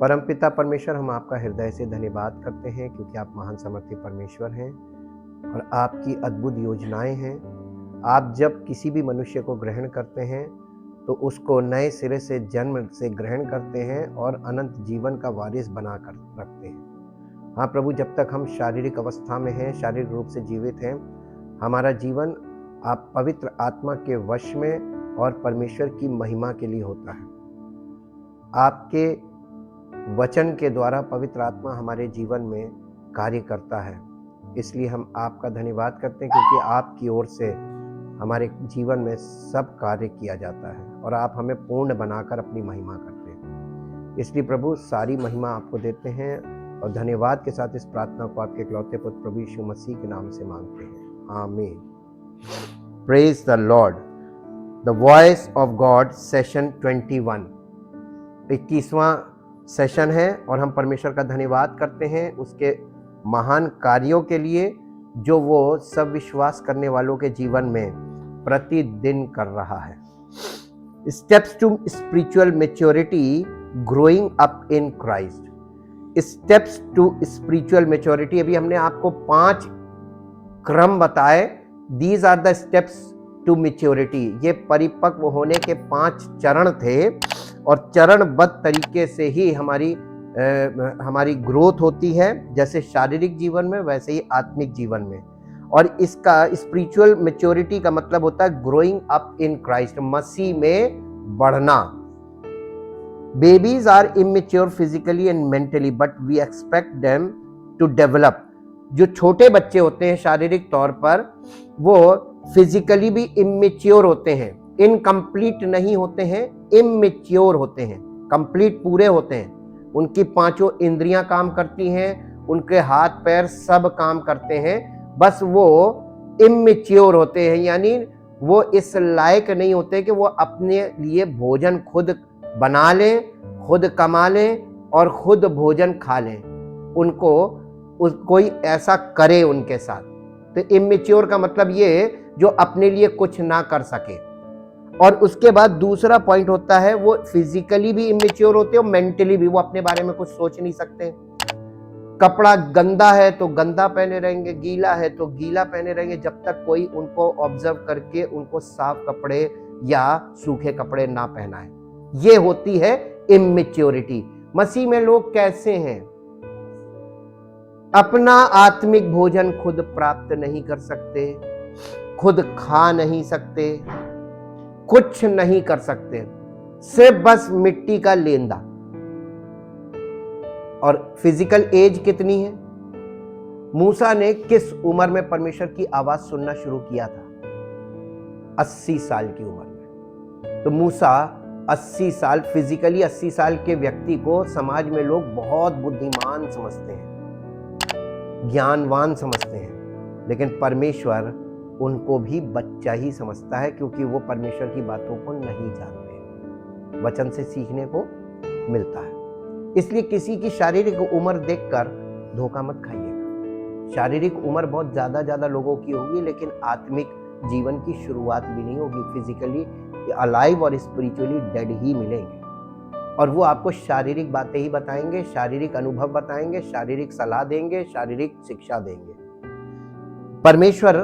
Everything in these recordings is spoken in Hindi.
परमपिता परमेश्वर, हम आपका हृदय से धन्यवाद करते हैं क्योंकि आप महान समर्थी परमेश्वर हैं और आपकी अद्भुत योजनाएं हैं। आप जब किसी भी मनुष्य को ग्रहण करते हैं तो उसको नए सिरे से जन्म से ग्रहण करते हैं और अनंत जीवन का वारिस बना कर रखते हैं। हाँ प्रभु, जब तक हम शारीरिक अवस्था में हैं, शारीरिक रूप से जीवित हैं, हमारा जीवन आप पवित्र आत्मा के वश में और परमेश्वर की महिमा के लिए होता है। आपके वचन के द्वारा पवित्र आत्मा हमारे जीवन में कार्य करता है, इसलिए हम आपका धन्यवाद करते हैं क्योंकि आपकी ओर से हमारे जीवन में सब कार्य किया जाता है और आप हमें पूर्ण बनाकर अपनी महिमा करते हैं। इसलिए प्रभु, सारी महिमा आपको देते हैं और धन्यवाद के साथ इस प्रार्थना को आपके इकलौते पुत्र प्रभु यीशु मसीह के नाम से मांगते हैं, amen. Praise the lord. The voice of God session 21 21वां सेशन है और हम परमेश्वर का धन्यवाद करते हैं उसके महान कार्यों के लिए जो वो सब विश्वास करने वालों के जीवन में प्रतिदिन कर रहा है। Steps to spiritual maturity, growing up in Christ. Steps to spiritual maturity, अभी हमने आपको 5 क्रम बताए। These are the steps to maturity. ये परिपक्व होने के 5 चरण थे और चरणबद्ध तरीके से ही हमारी ग्रोथ होती है, जैसे शारीरिक जीवन में वैसे ही आत्मिक जीवन में। और इसका स्पिरिचुअल मैच्योरिटी का मतलब होता है ग्रोइंग अप इन क्राइस्ट, मसीह में बढ़ना। Babies are immature physically and mentally but we expect them to develop. जो छोटे बच्चे होते हैं शारीरिक तौर पर, वो फिजिकली भी इमेच्योर होते हैं, इनकम्प्लीट नहीं होते हैं, इमेच्योर होते हैं। कंप्लीट पूरे होते हैं, उनकी 5 इंद्रियां काम करती हैं, उनके हाथ पैर सब काम करते हैं, बस वो इमेच्योर होते हैं, यानी वो इस लायक नहीं होते कि वो अपने लिए भोजन खुद बना लें, खुद कमा लें और खुद भोजन खा लें। उनको कोई ऐसा करे उनके साथ। तो इमेच्योर का मतलब ये जो अपने लिए कुछ ना कर सके। और उसके बाद दूसरा पॉइंट होता है वो फिजिकली भी इमेच्योर होते हैं और मेंटली भी, वो अपने बारे में कुछ सोच नहीं सकते। कपड़ा गंदा है तो गंदा पहने रहेंगे, गीला है तो गीला पहने रहेंगे, जब तक कोई उनको ऑब्जर्व करके उनको साफ कपड़े या सूखे कपड़े ना पहनाए। ये होती है इमेच्योरिटी। मसीह में लोग कैसे हैं? अपना आत्मिक भोजन खुद प्राप्त नहीं कर सकते, खुद खा नहीं सकते, कुछ नहीं कर सकते, सिर्फ बस मिट्टी का लेंदा। और फिजिकल एज कितनी है? मूसा ने किस उम्र में परमेश्वर की आवाज सुनना शुरू किया था? 80 साल की उम्र में। तो मूसा 80 साल, फिजिकली 80 साल के व्यक्ति को समाज में लोग बहुत बुद्धिमान समझते हैं, ज्ञानवान समझते हैं, लेकिन परमेश्वर उनको भी बच्चा ही समझता है क्योंकि वो परमेश्वर की बातों को नहीं जानते। वचन से सीखने को मिलता है। इसलिए किसी की शारीरिक उम्र देखकर धोखा मत खाइएगा। शारीरिक उम्र बहुत ज्यादा लोगों की होगी, लेकिन आत्मिक जीवन की शुरुआत भी नहीं होगी। फिजिकली अलाइव और स्पिरिचुअली डेड ही मिलेंगे और वो आपको शारीरिक बातें ही बताएंगे, शारीरिक अनुभव बताएंगे, शारीरिक सलाह देंगे, शारीरिक शिक्षा देंगे। परमेश्वर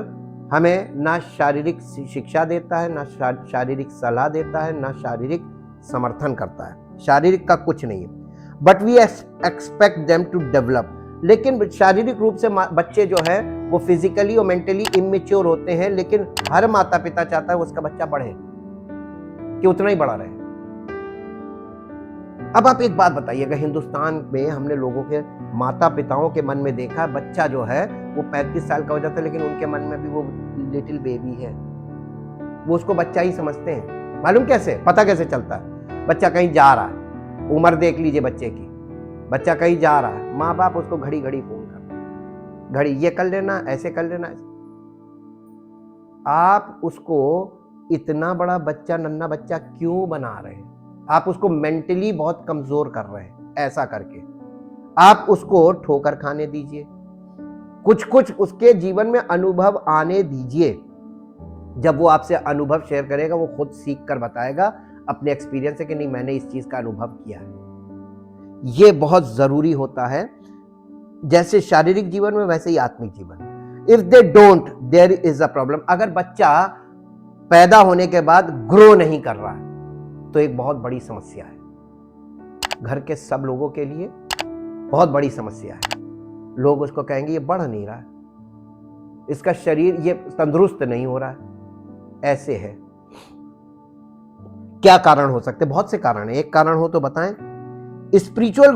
हमें ना शारीरिक शिक्षा देता है, ना शारीरिक सलाह देता है, ना शारीरिक समर्थन करता है। शारीरिक का कुछ नहीं है। But we expect them to develop. लेकिन शारीरिक रूप से बच्चे जो है वो फिजिकली और मेंटली इमेच्योर होते हैं, लेकिन हर माता पिता चाहता है उसका बच्चा बढ़े, कि उतना ही बड़ा रहे। अब आप एक बात बताइएगा, हिंदुस्तान में हमने लोगों के माता पिताओं के मन में देखा, बच्चा जो है वो 35 साल का हो जाता है, लेकिन उनके मन में भी वो लिटिल बेबी है, वो उसको बच्चा ही समझते हैं। मालूम कैसे? पता कैसे चलता है? बच्चा कहीं जा रहा है, उम्र देख लीजिए बच्चे की, बच्चा कहीं जा रहा है, माँ बाप उसको घड़ी घड़ी फोन करते हैं, घड़ी ये कर लेना, ऐसे कर लेना। आप उसको इतना बड़ा बच्चा, नन्हा बच्चा क्यों बना रहे हैं? आप उसको मेंटली बहुत कमजोर कर रहे हैं। ऐसा करके आप उसको ठोकर खाने दीजिए, कुछ कुछ उसके जीवन में अनुभव आने दीजिए। जब वो आपसे अनुभव शेयर करेगा, वो खुद सीख कर बताएगा अपने एक्सपीरियंस से कि नहीं, मैंने इस चीज का अनुभव किया है। ये बहुत जरूरी होता है, जैसे शारीरिक जीवन में वैसे ही आत्मिक जीवन। If they don't, there is a problem. अगर बच्चा पैदा होने के बाद ग्रो नहीं कर रहा है तो एक बहुत बड़ी समस्या है, घर के सब लोगों के लिए बहुत बड़ी समस्या है। लोग उसको कहेंगे ये बढ़ नहीं रहा है, इसका शरीर ये तंदुरुस्त नहीं हो रहा है, ऐसे है। क्या कारण हो सकते? बहुत से कारण है, एक कारण हो तो बताएं। Spiritual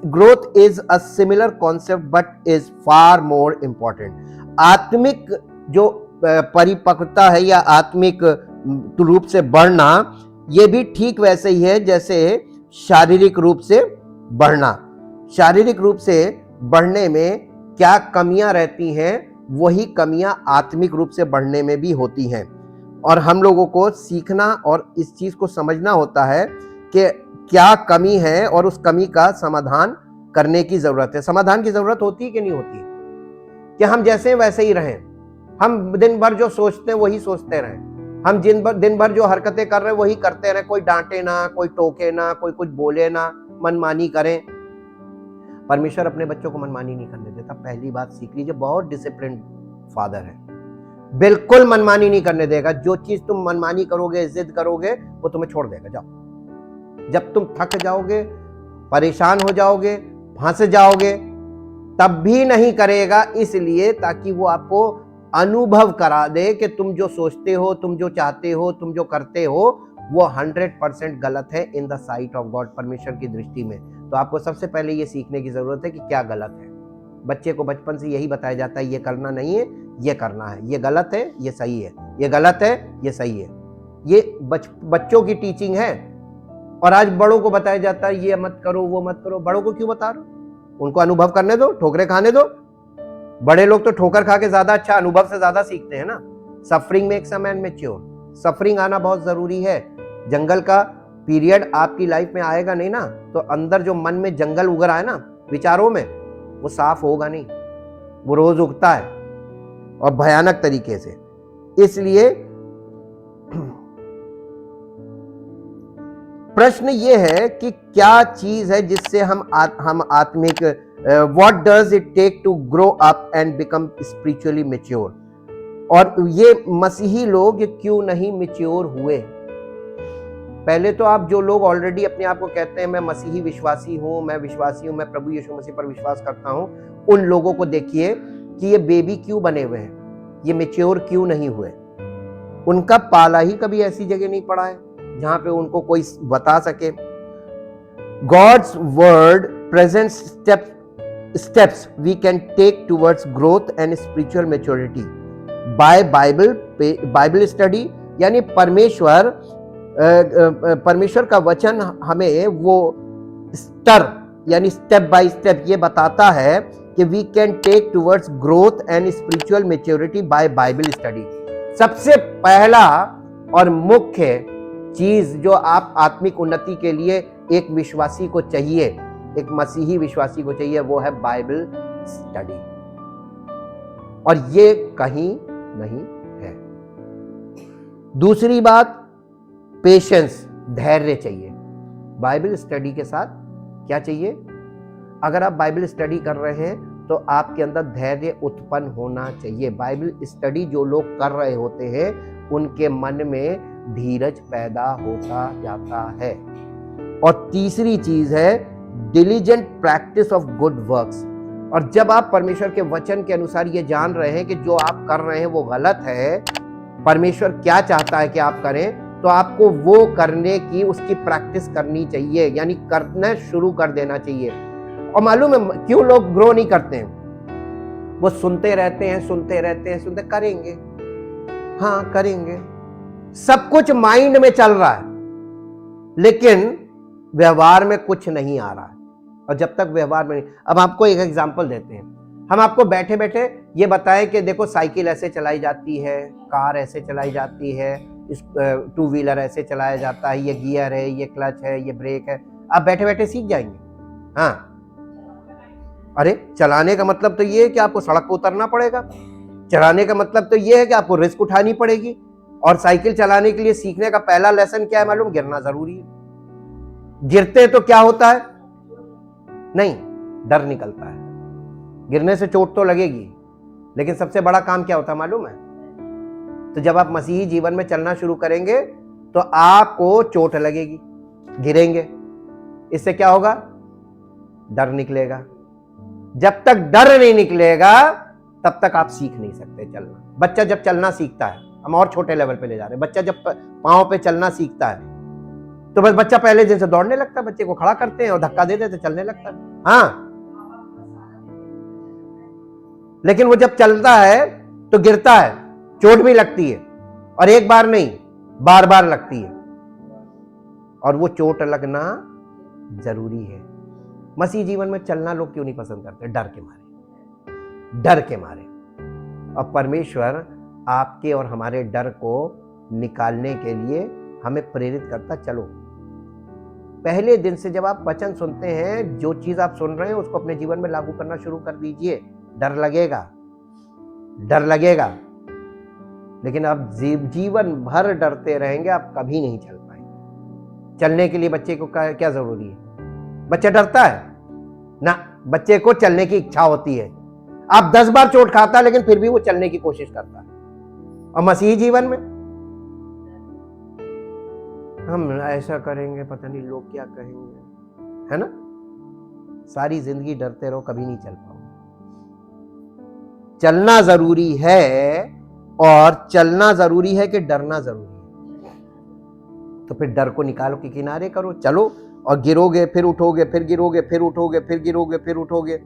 growth is a similar concept but is far more important. आत्मिक जो परिपक्वता है या आत्मिक रूप से बढ़ना, ये भी ठीक वैसे ही है जैसे शारीरिक रूप से बढ़ना। शारीरिक रूप से बढ़ने में क्या कमियां रहती हैं, वही कमियां आत्मिक रूप से बढ़ने में भी होती हैं। और हम लोगों को सीखना और इस चीज को समझना होता है कि क्या कमी है और उस कमी का समाधान करने की जरूरत है। समाधान की जरूरत होती है कि नहीं होती है? कि हम जैसे हैं वैसे ही रहें, हम दिन भर जो सोचते हैं वही सोचते रहें, हम दिन भर जो हरकतें कर रहे हैं वही करते रहें, कोई डांटे ना, कोई टोके ना, कोई कुछ बोले ना, मनमानी करें। परमेश्वर अपने बच्चों को मनमानी नहीं करने देता। पहली बात सीख लीजिए, बहुत डिसिप्लिन फादर है, बिल्कुल मनमानी नहीं करने देगा। जो चीज तुम मनमानी करोगे, जिद करोगे, वो तुम्हें छोड़ देगा। जाओ, जब तुम थक जाओगे, परेशान हो जाओगे, फंस जाओगे, तब भी नहीं करेगा, इसलिए ताकि वो आपको अनुभव करा दे कि तुम जो सोचते हो, तुम जो चाहते हो, तुम जो करते हो, वो 100% गलत है in the site of God, परमेश्वर की दृष्टि में। तो आपको सबसे पहले ये सीखने की जरूरत है कि क्या गलत है। बच्चे को बचपन से यही बताया जाता है, ये करना नहीं है, ये करना है, ये गलत है, ये सही है, ये गलत है, ये सही है। ये बच्चों की टीचिंग है। और आज बड़ों को बताया जाता है ये मत करो, वो मत करो। बड़ों को क्यों बता रहे हो? उनको अनुभव करने दो, ठोकरें खाने दो। बड़े लोग तो ठोकर खा के ज्यादा अच्छा, अनुभव से ज्यादा सीखते हैं ना। Suffering makes a man mature. Suffering आना बहुत जरूरी है। जंगल का पीरियड आपकी लाइफ में आएगा नहीं ना, तो अंदर जो मन में जंगल उग रहा है ना, विचारों में, वो साफ होगा नहीं। वो रोज उगता है और भयानक तरीके से। इसलिए प्रश्न ये है कि क्या चीज है जिससे हम आत्मिक, what does it take to grow up and become spiritually mature. और ये मसीही लोग क्यों नहीं मैच्योर हुए? पहले तो आप जो लोग ऑलरेडी अपने आप को कहते हैं मैं मसीही विश्वासी हूं, मैं विश्वासी हूं, मैं प्रभु यीशु मसीह पर विश्वास करता हूं, उन लोगों को देखिए कि ये बेबी क्यों बने हुए हैं, ये मैच्योर क्यों नहीं हुए। उनका पाला ही कभी ऐसी जगह नहीं पड़ा है जहां पे उनको कोई बता सके। God's word presents steps we can take towards growth and spiritual maturity by Bible study. यानी परमेश्वर का वचन हमें वो स्तर यानी स्टेप बाय स्टेप ये बताता है कि we can take towards growth and spiritual maturity by Bible study. सबसे पहला और मुख्य चीज जो आप आत्मिक उन्नति के लिए एक विश्वासी को चाहिए, एक मसीही विश्वासी को चाहिए, वो है बाइबल स्टडी। और ये कहीं नहीं है। दूसरी बात, पेशेंस, धैर्य चाहिए। बाइबल स्टडी के साथ क्या चाहिए? अगर आप बाइबल स्टडी कर रहे हैं तो आपके अंदर धैर्य उत्पन्न होना चाहिए। बाइबल स्टडी जो लोग कर रहे होते हैं उनके मन में धीरज पैदा होता जाता है। और तीसरी चीज है diligent practice of good works. और जब आप परमेश्वर के वचन के अनुसार ये जान रहे हैं कि जो आप कर रहे हैं वो गलत है, परमेश्वर क्या चाहता है कि आप करें, तो आपको वो करने की उसकी प्रैक्टिस करनी चाहिए, यानी करना शुरू कर देना चाहिए। और मालूम है क्यों लोग ग्रो नहीं करते हैं? वो सुनते रहते हैं, सुनते करेंगे, हाँ करेंगे, सब कुछ माइंड में चल रहा है, लेकिन व्यवहार में कुछ नहीं आ रहा है। और जब तक व्यवहार में नहीं, अब आपको एक एग्जांपल देते हैं। हम आपको बैठे बैठे ये बताएं कि देखो साइकिल ऐसे चलाई जाती है, कार ऐसे चलाई जाती है, टू व्हीलर ऐसे चलाया जाता है, ये गियर है, ये क्लच है, ये ब्रेक है, आप बैठे बैठे सीख जाएंगे। हाँ, अरे चलाने का मतलब तो ये है कि आपको सड़क पर उतरना पड़ेगा, चलाने का मतलब तो ये है कि आपको रिस्क उठानी पड़ेगी। और साइकिल चलाने के लिए सीखने का पहला लेसन क्या है मालूम? गिरना जरूरी है। गिरते तो क्या होता है? नहीं, डर निकलता है। गिरने से चोट तो लगेगी, लेकिन सबसे बड़ा काम क्या होता है मालूम है? तो जब आप मसीही जीवन में चलना शुरू करेंगे तो आपको चोट लगेगी, गिरेंगे, इससे क्या होगा? डर निकलेगा। जब तक डर नहीं निकलेगा तब तक आप सीख नहीं सकते चलना। बच्चा जब चलना सीखता है, हम और छोटे लेवल पे ले जा रहे हैं, बच्चा जब पांव पे चलना सीखता है तो बस बच्चा पहले दिन से दौड़ने लगता है, बच्चे को खड़ा करते हैं और धक्का दे देते चलने लगता है। हाँ, लेकिन वो जब चलता है तो गिरता है, चोट भी लगती है, और एक बार नहीं, बार बार लगती है, और वो चोट लगना जरूरी है। मसीह जीवन में चलना लोग क्यों नहीं पसंद करते? डर के मारे, डर के मारे। और परमेश्वर आपके और हमारे डर को निकालने के लिए हमें प्रेरित करता, चलो पहले दिन से जब आप वचन सुनते हैं, जो चीज आप सुन रहे हैं उसको अपने जीवन में लागू करना शुरू कर दीजिए। डर लगेगा, डर लगेगा, लेकिन आप जीवन भर डरते रहेंगे, आप कभी नहीं चल पाएंगे। चलने के लिए बच्चे को क्या जरूरी है? बच्चा डरता है ना, बच्चे को चलने की इच्छा होती है। आप 10 बार चोट खाता है लेकिन फिर भी वो चलने की कोशिश करता है। और मसीही जीवन में हम ऐसा करेंगे, पता नहीं लोग क्या कहेंगे, है ना? सारी जिंदगी डरते रहो, कभी नहीं चल पाओगे। चलना जरूरी है, और चलना जरूरी है कि डरना जरूरी है। तो फिर डर को निकालो के किनारे करो, चलो, और गिरोगे फिर उठोगे, फिर गिरोगे फिर उठोगे, फिर गिरोगे फिर उठोगे।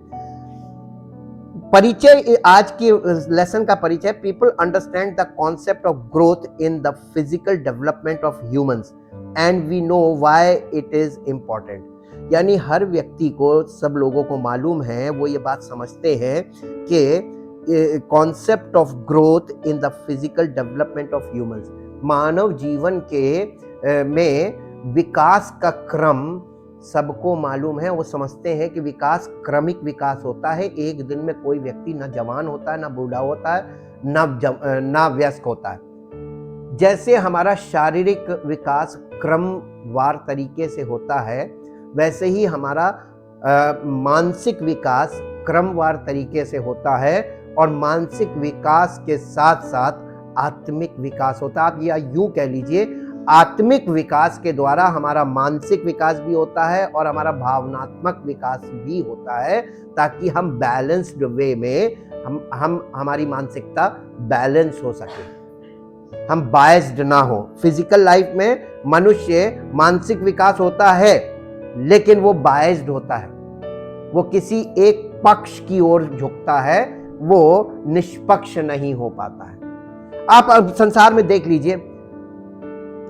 परिचय, आज की लेसन का परिचय, people understand the concept of growth in the physical development of humans and we know why it is important. यानी हर व्यक्ति को, सब लोगों को मालूम है, वो ये बात समझते हैं कि concept of growth in the physical development of humans, मानव जीवन के में विकास का क्रम सबको मालूम है। वो समझते हैं कि विकास क्रमिक विकास होता है। एक दिन में कोई व्यक्ति ना जवान होता है, ना बूढ़ा होता है, ना वयस्क होता है। जैसे हमारा शारीरिक विकास क्रमवार तरीके से होता है, वैसे ही हमारा मानसिक विकास क्रमवार तरीके से होता है, और मानसिक विकास के साथ साथ आत्मिक विकास होता है। आप या यूं कह लीजिए, आत्मिक विकास के द्वारा हमारा मानसिक विकास भी होता है और हमारा भावनात्मक विकास भी होता है, ताकि हम बैलेंस्ड वे में हमारी मानसिकता बैलेंस हो सके, हम बायस्ड ना हो। फिजिकल लाइफ में मनुष्य मानसिक विकास होता है, लेकिन वो बायस्ड होता है, वो किसी एक पक्ष की ओर झुकता है, वो निष्पक्ष नहीं हो पाता है। आप संसार में देख लीजिए,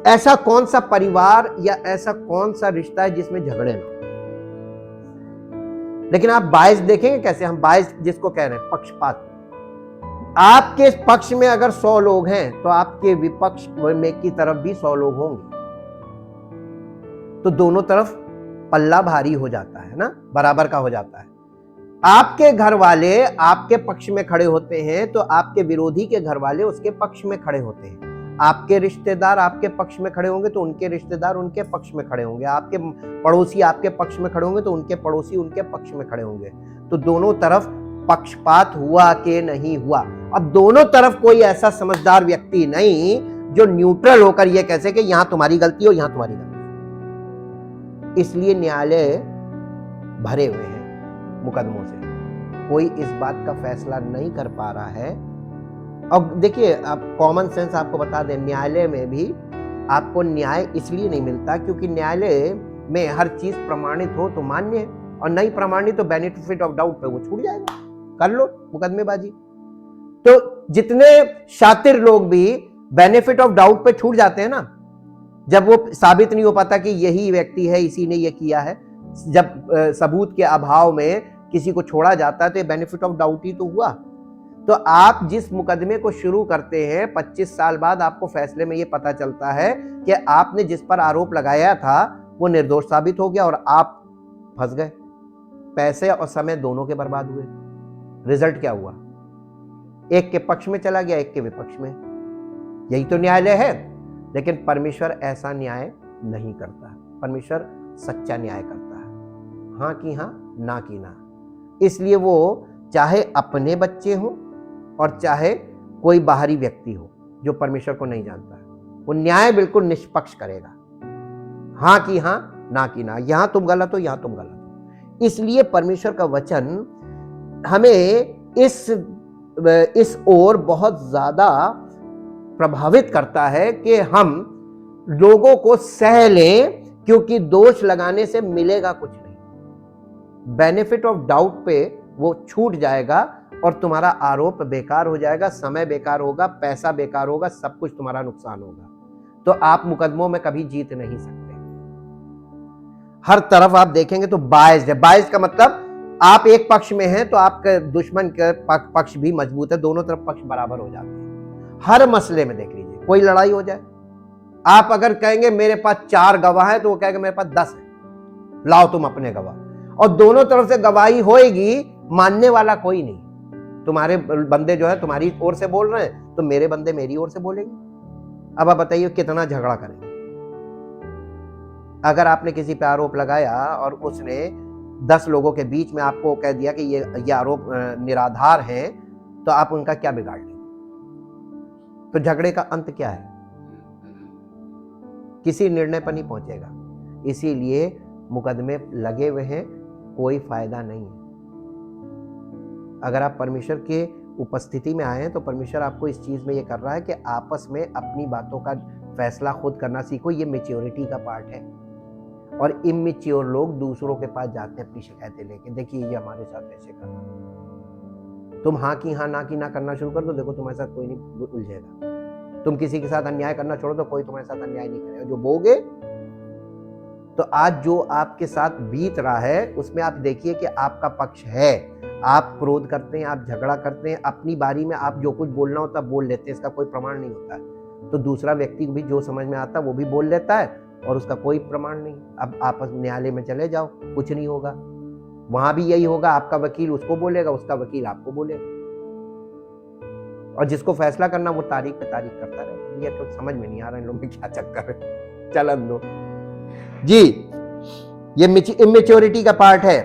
ऐसा कौन सा परिवार या ऐसा कौन सा रिश्ता है जिसमें झगड़े ना हो? लेकिन आप बायस देखेंगे कैसे? हम बायस जिसको कह रहे हैं पक्षपात। आपके पक्ष में अगर 100 लोग हैं तो आपके विपक्ष में की तरफ भी 100 लोग होंगे, तो दोनों तरफ पल्ला भारी हो जाता है ना, बराबर का हो जाता है। आपके घर वाले आपके पक्ष में खड़े होते हैं तो आपके विरोधी के घर वाले उसके पक्ष में खड़े होते हैं। आपके रिश्तेदार आपके पक्ष में खड़े होंगे तो उनके रिश्तेदार उनके पक्ष में खड़े होंगे। आपके पड़ोसी आपके पक्ष में खड़े होंगे तो उनके पड़ोसी उनके पक्ष में खड़े होंगे। तो दोनों तरफ पक्षपात हुआ कि नहीं हुआ? अब दोनों तरफ कोई ऐसा समझदार व्यक्ति नहीं जो न्यूट्रल होकर यह कह सके यहां तुम्हारी गलती हो, यहां तुम्हारी गलती। इसलिए न्यायालय भरे हुए हैं मुकदमों से, कोई इस बात का फैसला नहीं कर पा रहा है। अब देखिए, आप कॉमन सेंस आपको बता दें, न्यायालय में भी आपको न्याय इसलिए नहीं मिलता क्योंकि न्यायालय में हर चीज प्रमाणित हो तो मान्य है, और नहीं प्रमाणित तो बेनिफिट ऑफ डाउट पे वो छूट जाएगा, कर लो मुकदमेबाजी। तो जितने शातिर लोग भी बेनिफिट ऑफ डाउट पे छूट जाते हैं ना, जब वो साबित नहीं हो पाता कि यही व्यक्ति है, इसी ने ये किया है, जब सबूत के अभाव में किसी को छोड़ा जाता है तो ये बेनिफिट ऑफ डाउट ही तो हुआ। तो आप जिस मुकदमे को शुरू करते हैं 25 साल बाद आपको फैसले में ये पता चलता है कि आपने जिस पर आरोप लगाया था वो निर्दोष साबित हो गया और आप फंस गए। पैसे और समय दोनों के बर्बाद हुए। रिजल्ट क्या हुआ? एक के पक्ष में चला गया, एक के विपक्ष में। यही तो न्यायालय है। लेकिन परमेश्वर ऐसा न्याय नहीं करता। परमेश्वर सच्चा न्याय करता है। हाँ कि हाँ, ना की ना। इसलिए वो चाहे अपने बच्चे हों और चाहे कोई बाहरी व्यक्ति हो जो परमेश्वर को नहीं जानता है, वो न्याय बिल्कुल निष्पक्ष करेगा। हाँ की हाँ, ना की ना, यहां तुम गलत हो, यहां तुम गलत हो। इसलिए परमेश्वर का वचन हमें इस ओर बहुत ज्यादा प्रभावित करता है कि हम लोगों को सह लें, क्योंकि दोष लगाने से मिलेगा कुछ नहीं। बेनिफिट ऑफ डाउट पे वो छूट जाएगा और तुम्हारा आरोप बेकार हो जाएगा, समय बेकार होगा, पैसा बेकार होगा, सब कुछ तुम्हारा नुकसान होगा। तो आप मुकदमों में कभी जीत नहीं सकते। हर तरफ आप देखेंगे तो बायस्ड है। बायस्ड का मतलब आप एक पक्ष में हैं तो आपके दुश्मन के पक्ष भी मजबूत है, दोनों तरफ पक्ष बराबर हो जाते हैं। हर मसले में देख लीजिए, कोई लड़ाई हो जाए, आप अगर कहेंगे मेरे पास 4 गवाह हैं तो वो कहेगा मेरे पास 10 है, लाओ तुम अपने गवाह, और दोनों तरफ से गवाही होएगी, मानने वाला कोई नहीं। तुम्हारे बंदे जो है तुम्हारी ओर से बोल रहे हैं तो मेरे बंदे मेरी ओर से बोलेंगे। अब आप बताइए कितना झगड़ा करेंगे। अगर आपने किसी पे आरोप लगाया और उसने 10 लोगों के बीच में आपको कह दिया कि ये आरोप निराधार है, तो आप उनका क्या बिगाड़ लेंगे? तो झगड़े का अंत क्या है? किसी निर्णय पर नहीं पहुंचेगा। इसीलिए मुकदमे लगे हुए हैं, कोई फायदा नहीं है। अगर आप परमेश्वर के उपस्थिति में आए हैं तो परमेश्वर आपको इस चीज में ये कर रहा है कि आपस में अपनी बातों का फैसला खुद करना सीखो। ये मैच्योरिटी का पार्ट है। और इमेच्योर लोग दूसरों के पास जाते हैं अपनी शिकायतें लेके, देखिए ये हमारे साथ ऐसे कर रहा है। तुम हाँ की हाँ, ना की ना करना शुरू कर दो, देखो तुम्हारे साथ कोई नहीं उलझेगा। तुम किसी के साथ अन्याय करना छोड़ो तो कोई तुम्हारे साथ अन्याय नहीं करेगा। जो बोगे तो आज जो आपके साथ बीत रहा है उसमें आप देखिए कि आपका पक्ष है। आप क्रोध करते हैं, आप झगड़ा करते हैं, अपनी बारी में आप जो कुछ बोलना होता है बोल लेते हैं, इसका कोई प्रमाण नहीं होता है। तो दूसरा व्यक्ति को भी जो समझ में आता है वो भी बोल लेता है और उसका कोई प्रमाण नहीं। अब आपस न्यायालय में चले जाओ, कुछ नहीं होगा। वहां भी यही होगा, आपका वकील उसको बोलेगा, उसका वकील आपको बोलेगा, और जिसको फैसला करना वो तारीख पे तारीख करता रहे। ये तो समझ में नहीं आ रहा इन लोगों में क्या चक्कर है। चलन दो जी, ये इमेच्योरिटी का पार्ट है।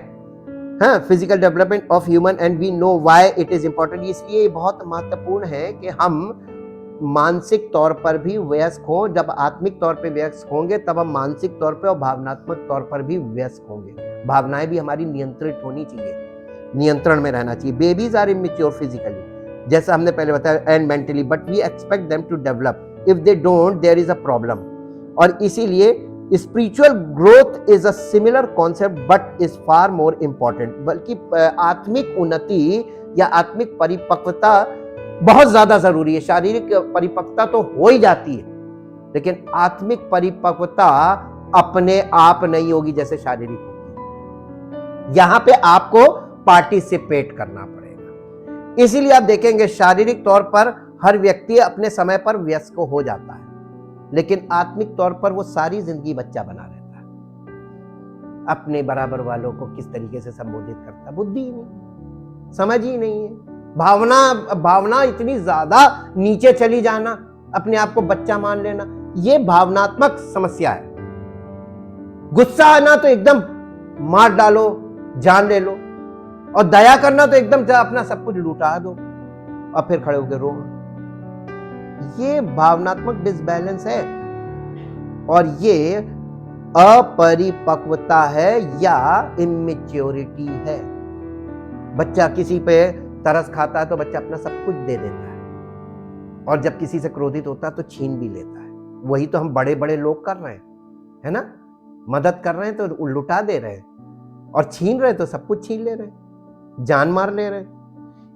हाँ, physical development of human and we know why it is important. इसलिए बहुत महत्वपूर्ण है कि हम मानसिक तौर पर भी वयस्क हों। जब आत्मिक तौर पे वयस्क होंगे तब हम मानसिक तौर पे और भावनात्मक तौर पर भी वयस्क होंगे। भावनाएं भी हमारी नियंत्रित होनी चाहिए, नियंत्रण में रहना चाहिए। बेबीज आर इमेच्योर फिजिकली, जैसा हमने पहले बताया, and mentally, but we expect them to develop. If they don't, there is a problem. और इसीलिए spiritual growth is a similar concept but is far more important. बल्कि आत्मिक उन्नति या आत्मिक परिपक्वता बहुत ज्यादा जरूरी है। शारीरिक परिपक्वता तो हो ही जाती है, लेकिन आत्मिक परिपक्वता अपने आप नहीं होगी जैसे शारीरिक होगी। यहां पे आपको पार्टिसिपेट करना पड़ेगा। इसीलिए आप देखेंगे शारीरिक तौर पर हर व्यक्ति अपने समय पर वयस्क हो जाता है, लेकिन आत्मिक तौर पर वो सारी जिंदगी बच्चा बना रहता है। अपने बराबर वालों को किस तरीके से संबोधित करता है, बुद्धि ही नहीं, समझ ही नहीं है। भावना इतनी ज्यादा नीचे चली जाना, अपने आप को बच्चा मान लेना, ये भावनात्मक समस्या है। गुस्सा आना तो एकदम मार डालो, जान ले लो, और दया करना तो एकदम अपना सब कुछ लुटा दो और फिर खड़े होकर रो। ये भावनात्मक डिसबैलेंस है और ये अपरिपक्वता है या इमेच्योरिटी है। बच्चा किसी पे तरस खाता है तो बच्चा अपना सब कुछ दे देता है, और जब किसी से क्रोधित होता है तो छीन भी लेता है। वही तो हम बड़े बड़े लोग कर रहे हैं, है ना। मदद कर रहे हैं तो लुटा दे रहे हैं, और छीन रहे तो सब कुछ छीन ले रहे हैं, जान मार ले रहे हैं।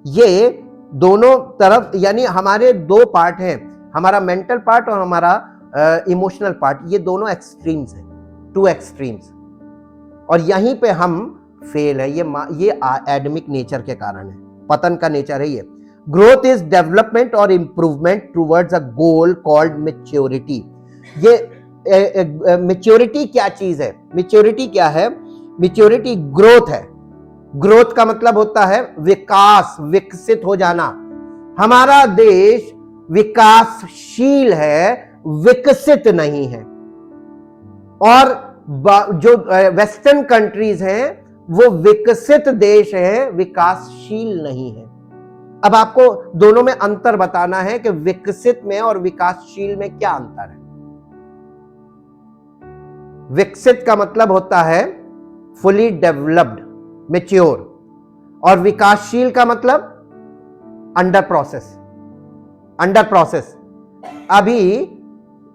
ये दोनों तरफ, यानी हमारे 2 पार्ट हैं, हमारा मेंटल पार्ट और हमारा इमोशनल पार्ट। ये दोनों एक्सट्रीम्स हैं, 2 एक्सट्रीम्स, और यहीं पे हम फेल है। ये एडमिक नेचर के कारण है, पतन का नेचर है ये। ग्रोथ इज डेवलपमेंट और improvement towards a goal called maturity. ये मैच्योरिटी क्या चीज है? मैच्योरिटी क्या है? मैच्योरिटी ग्रोथ है। ग्रोथ का मतलब होता है विकास, विकसित हो जाना। हमारा देश विकासशील है, विकसित नहीं है। और जो वेस्टर्न कंट्रीज हैं वो विकसित देश है, विकासशील नहीं है। अब आपको दोनों में अंतर बताना है कि विकसित में और विकासशील में क्या अंतर है। विकसित का मतलब होता है फुली डेवलप्ड, मैच्योर, और विकासशील का मतलब अंडर प्रोसेस, अभी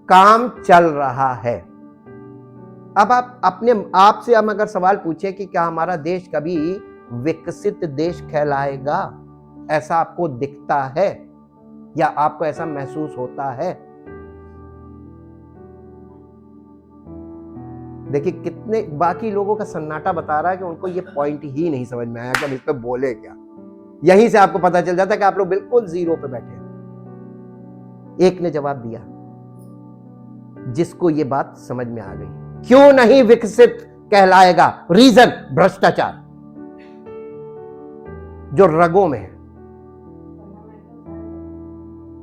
काम चल रहा है। अब आप अपने आप से हम अगर सवाल पूछे कि क्या हमारा देश कभी विकसित देश कहलाएगा, ऐसा आपको दिखता है या आपको ऐसा महसूस होता है? देखिए कितने बाकी लोगों का सन्नाटा बता रहा है कि उनको ये पॉइंट ही नहीं समझ में आया कि हम इस पे बोले क्या। यहीं से आपको पता चल जाता है कि आप लोग बिल्कुल जीरो पे बैठे हैं। एक ने जवाब दिया जिसको ये बात समझ में आ गई, क्यों नहीं विकसित कहलाएगा? रीजन भ्रष्टाचार जो रगों में है,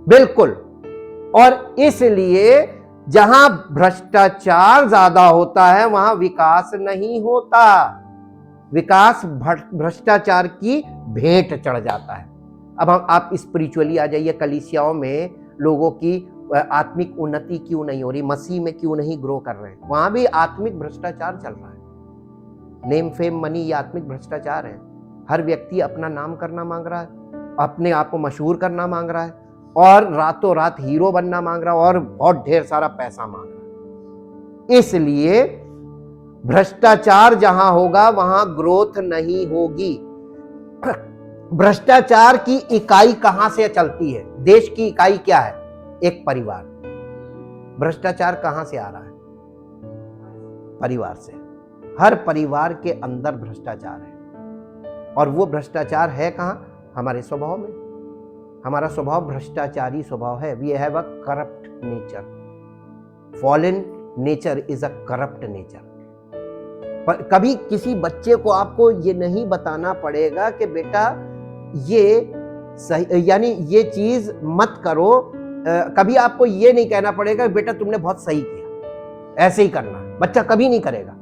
बिल्कुल। और इसलिए जहां भ्रष्टाचार ज्यादा होता है वहां विकास नहीं होता, विकास भ्रष्टाचार की भेंट चढ़ जाता है। अब हम आप स्पिरिचुअली आ जाइए, कलीसियाओं में लोगों की आत्मिक उन्नति क्यों नहीं हो रही, मसीह में क्यों नहीं ग्रो कर रहे हैं, वहां भी आत्मिक भ्रष्टाचार चल रहा है। नेम फेम मनी ये आत्मिक भ्रष्टाचार है। हर व्यक्ति अपना नाम करना मांग रहा है, अपने आप को मशहूर करना मांग रहा है, और रातों रात हीरो बनना मांग रहा है, और बहुत ढेर सारा पैसा मांग रहा है। इसलिए भ्रष्टाचार जहां होगा वहां ग्रोथ नहीं होगी। भ्रष्टाचार की इकाई कहां से चलती है? देश की इकाई क्या है? एक परिवार। भ्रष्टाचार कहां से आ रहा है? परिवार से। हर परिवार के अंदर भ्रष्टाचार है, और वो भ्रष्टाचार है कहां? हमारे स्वभाव में। हमारा स्वभाव भ्रष्टाचारी स्वभाव है। We have a corrupt nature. Fallen nature is a corrupt nature. पर कभी किसी बच्चे को आपको ये नहीं बताना पड़ेगा कि बेटा ये सही, यानी ये चीज मत करो। कभी आपको ये नहीं कहना पड़ेगा बेटा तुमने बहुत सही किया, ऐसे ही करना। बच्चा कभी नहीं करेगा,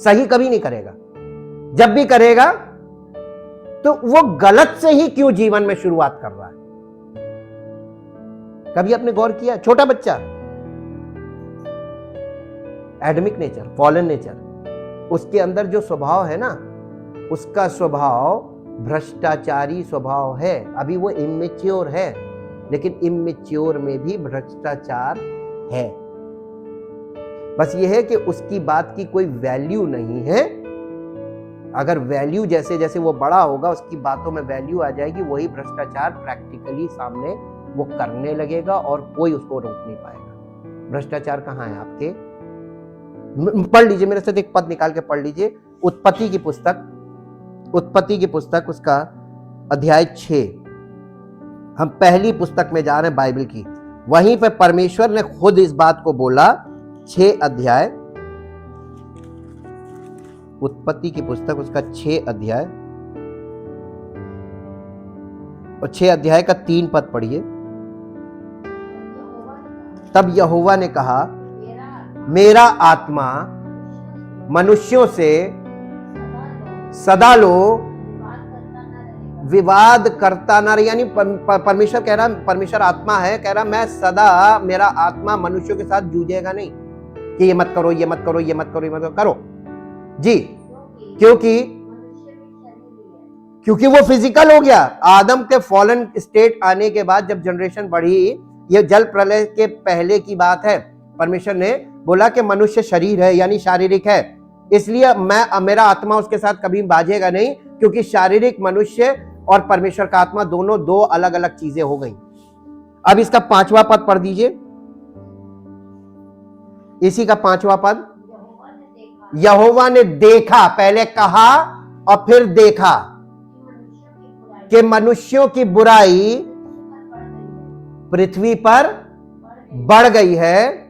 सही कभी नहीं करेगा। जब भी करेगा तो वो गलत से ही क्यों जीवन में शुरुआत कर रहा है। कभी आपने गौर किया? छोटा बच्चा, एडमिक नेचर, फॉलन नेचर, उसके अंदर जो स्वभाव है ना, उसका स्वभाव भ्रष्टाचारी स्वभाव है। अभी वो इमेच्योर है, लेकिन इमेच्योर में भी भ्रष्टाचार है। बस ये है कि उसकी बात की कोई वैल्यू नहीं है। अगर वैल्यू जैसे जैसे वो बड़ा होगा, उसकी बातों में वैल्यू आ जाएगी, वही भ्रष्टाचार प्रैक्टिकली सामने वो करने लगेगा और कोई उसको रोक नहीं पाएगा। भ्रष्टाचार कहाँ है आपके? पढ़ लीजिए मेरे साथ, एक पद निकाल के पढ़ लीजिए। उत्पत्ति की पुस्तक उसका अध्याय 6। हम पहली पुस्तक में जा रहे हैं बाइबल की। वहीं पे परमेश्वर ने खुद इस बात को बोला। 6 अध्याय, उत्पत्ति की पुस्तक उसका 6 अध्याय, और 6 अध्याय का 3 पद पढ़िए। तब यहोवा ने कहा, मेरा आत्मा मनुष्यों से सदा लो विवाद करता ना रहे। यानी परमेश्वर कह रहा, परमेश्वर आत्मा है, कह रहा मैं सदा, मेरा आत्मा मनुष्यों के साथ जूझेगा नहीं कि ये मत करो, ये मत करो, ये मत करो, ये मत करो जी। क्योंकि वो फिजिकल हो गया। आदम के फॉलन स्टेट आने के बाद जब जनरेशन बढ़ी, ये जल प्रलय के पहले की बात है, परमेश्वर ने बोला कि मनुष्य शरीर है, यानी शारीरिक है, इसलिए मेरा आत्मा उसके साथ कभी बाझेगा नहीं, क्योंकि शारीरिक मनुष्य और परमेश्वर का आत्मा दोनों दो अलग अलग चीजें हो गई। अब इसका 5वां पद पढ़ दीजिए, इसी का 5वां पद। यहोवा ने देखा, पहले कहा और फिर देखा कि मनुष्यों की बुराई पृथ्वी पर बढ़ गई है,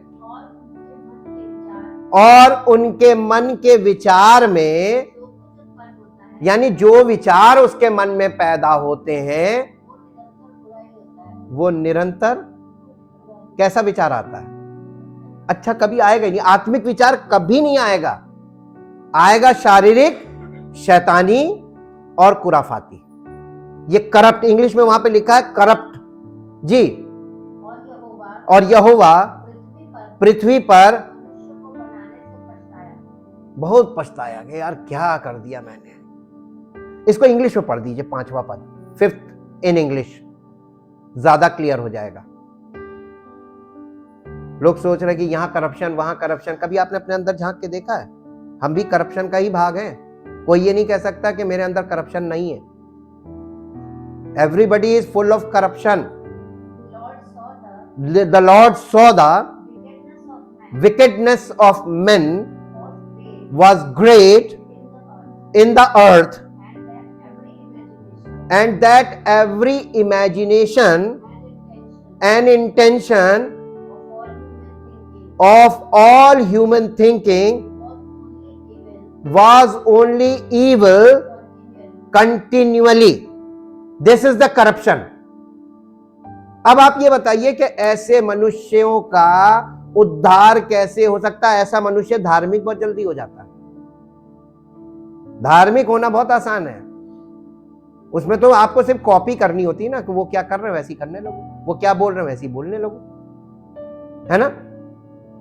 और उनके मन के विचार में, यानी जो विचार उसके मन में पैदा होते हैं वो निरंतर कैसा विचार आता है? अच्छा कभी आएगा नहीं, आत्मिक विचार कभी नहीं आएगा। आएगा शारीरिक शैतानी और कुराफाती। ये करप्ट, इंग्लिश में वहां पे लिखा है करप्ट जी। और यहोवा पृथ्वी पर बहुत पछताया कि यार क्या कर दिया मैंने। इसको इंग्लिश में पढ़ दीजिए, 5वां पद, 5th इन इंग्लिश, ज्यादा क्लियर हो जाएगा। लोग सोच रहे कि यहां करप्शन वहां करप्शन। कभी आपने अपने अंदर झांक के देखा है? हम भी करप्शन का ही भाग हैं। कोई ये नहीं कह सकता कि मेरे अंदर करप्शन नहीं है। Everybody is full of corruption. The Lord saw the wickedness of men was great in the earth, and that every imagination and intention of all human thinking was only evil continually. This is the corruption. अब आप ये बताइए कि ऐसे मनुष्यों का उद्धार कैसे हो सकता है? ऐसा मनुष्य धार्मिक बहुत जल्दी हो जाता है। धार्मिक होना बहुत आसान है। उसमें तो आपको सिर्फ कॉपी करनी होती है ना, कि वो क्या कर रहे हैं वैसी करने लगो, वो क्या बोल रहे हैं वैसी बोलने लगो, है ना।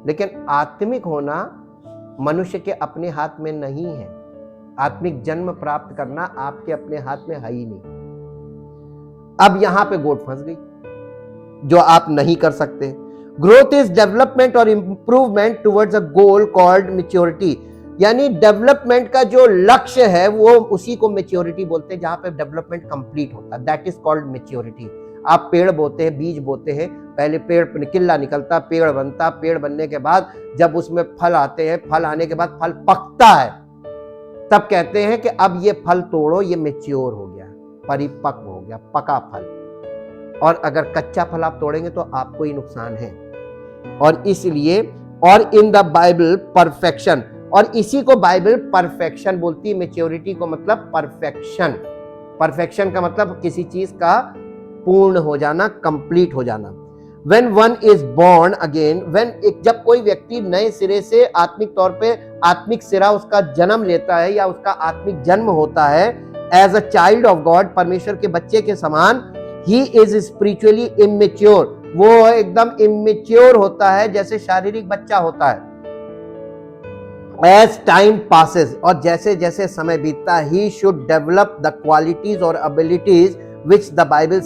लेकिन आत्मिक होना मनुष्य के अपने हाथ में नहीं है। आत्मिक जन्म प्राप्त करना आपके अपने हाथ में है ही नहीं। अब यहां पे गोट फंस गई, जो आप नहीं कर सकते। ग्रोथ इज डेवलपमेंट और improvement towards a goal called maturity. यानी डेवलपमेंट का जो लक्ष्य है वो उसी को मैच्योरिटी बोलते हैं, जहां पे डेवलपमेंट कंप्लीट होता है। That is called maturity. आप पेड़ बोते हैं, बीज बोते हैं, पहले पेड़ किल्ला निकलता, पेड़ बनता, पेड़ बनने के बाद जब उसमें फल आते हैं, फल आने के बाद फल पकता है, तब कहते हैं कि अब ये फल तोड़ो, ये मैच्योर हो गया, परिपक्व हो गया, पका फल। और अगर कच्चा फल आप तोड़ेंगे तो आपको ही नुकसान है। और इसलिए, और इन द बाइबल परफेक्शन, और इसी को बाइबल परफेक्शन बोलती है। मैच्योरिटी को मतलब परफेक्शन। परफेक्शन का मतलब किसी चीज का पूर्ण हो जाना, कंप्लीट हो जाना। When one is born again, जब कोई व्यक्ति नए सिरे से आत्मिक तौर पे आत्मिक सिरा उसका जन्म लेता है या उसका आत्मिक जन्म होता है, as a child of God, परमेश्वर के बच्चे के समान, he is spiritually immature, वो एकदम इमेच्योर होता है, जैसे शारीरिक बच्चा होता है। As time passes, और जैसे जैसे समय बीतता है, he should develop the qualities or abilities which the Bible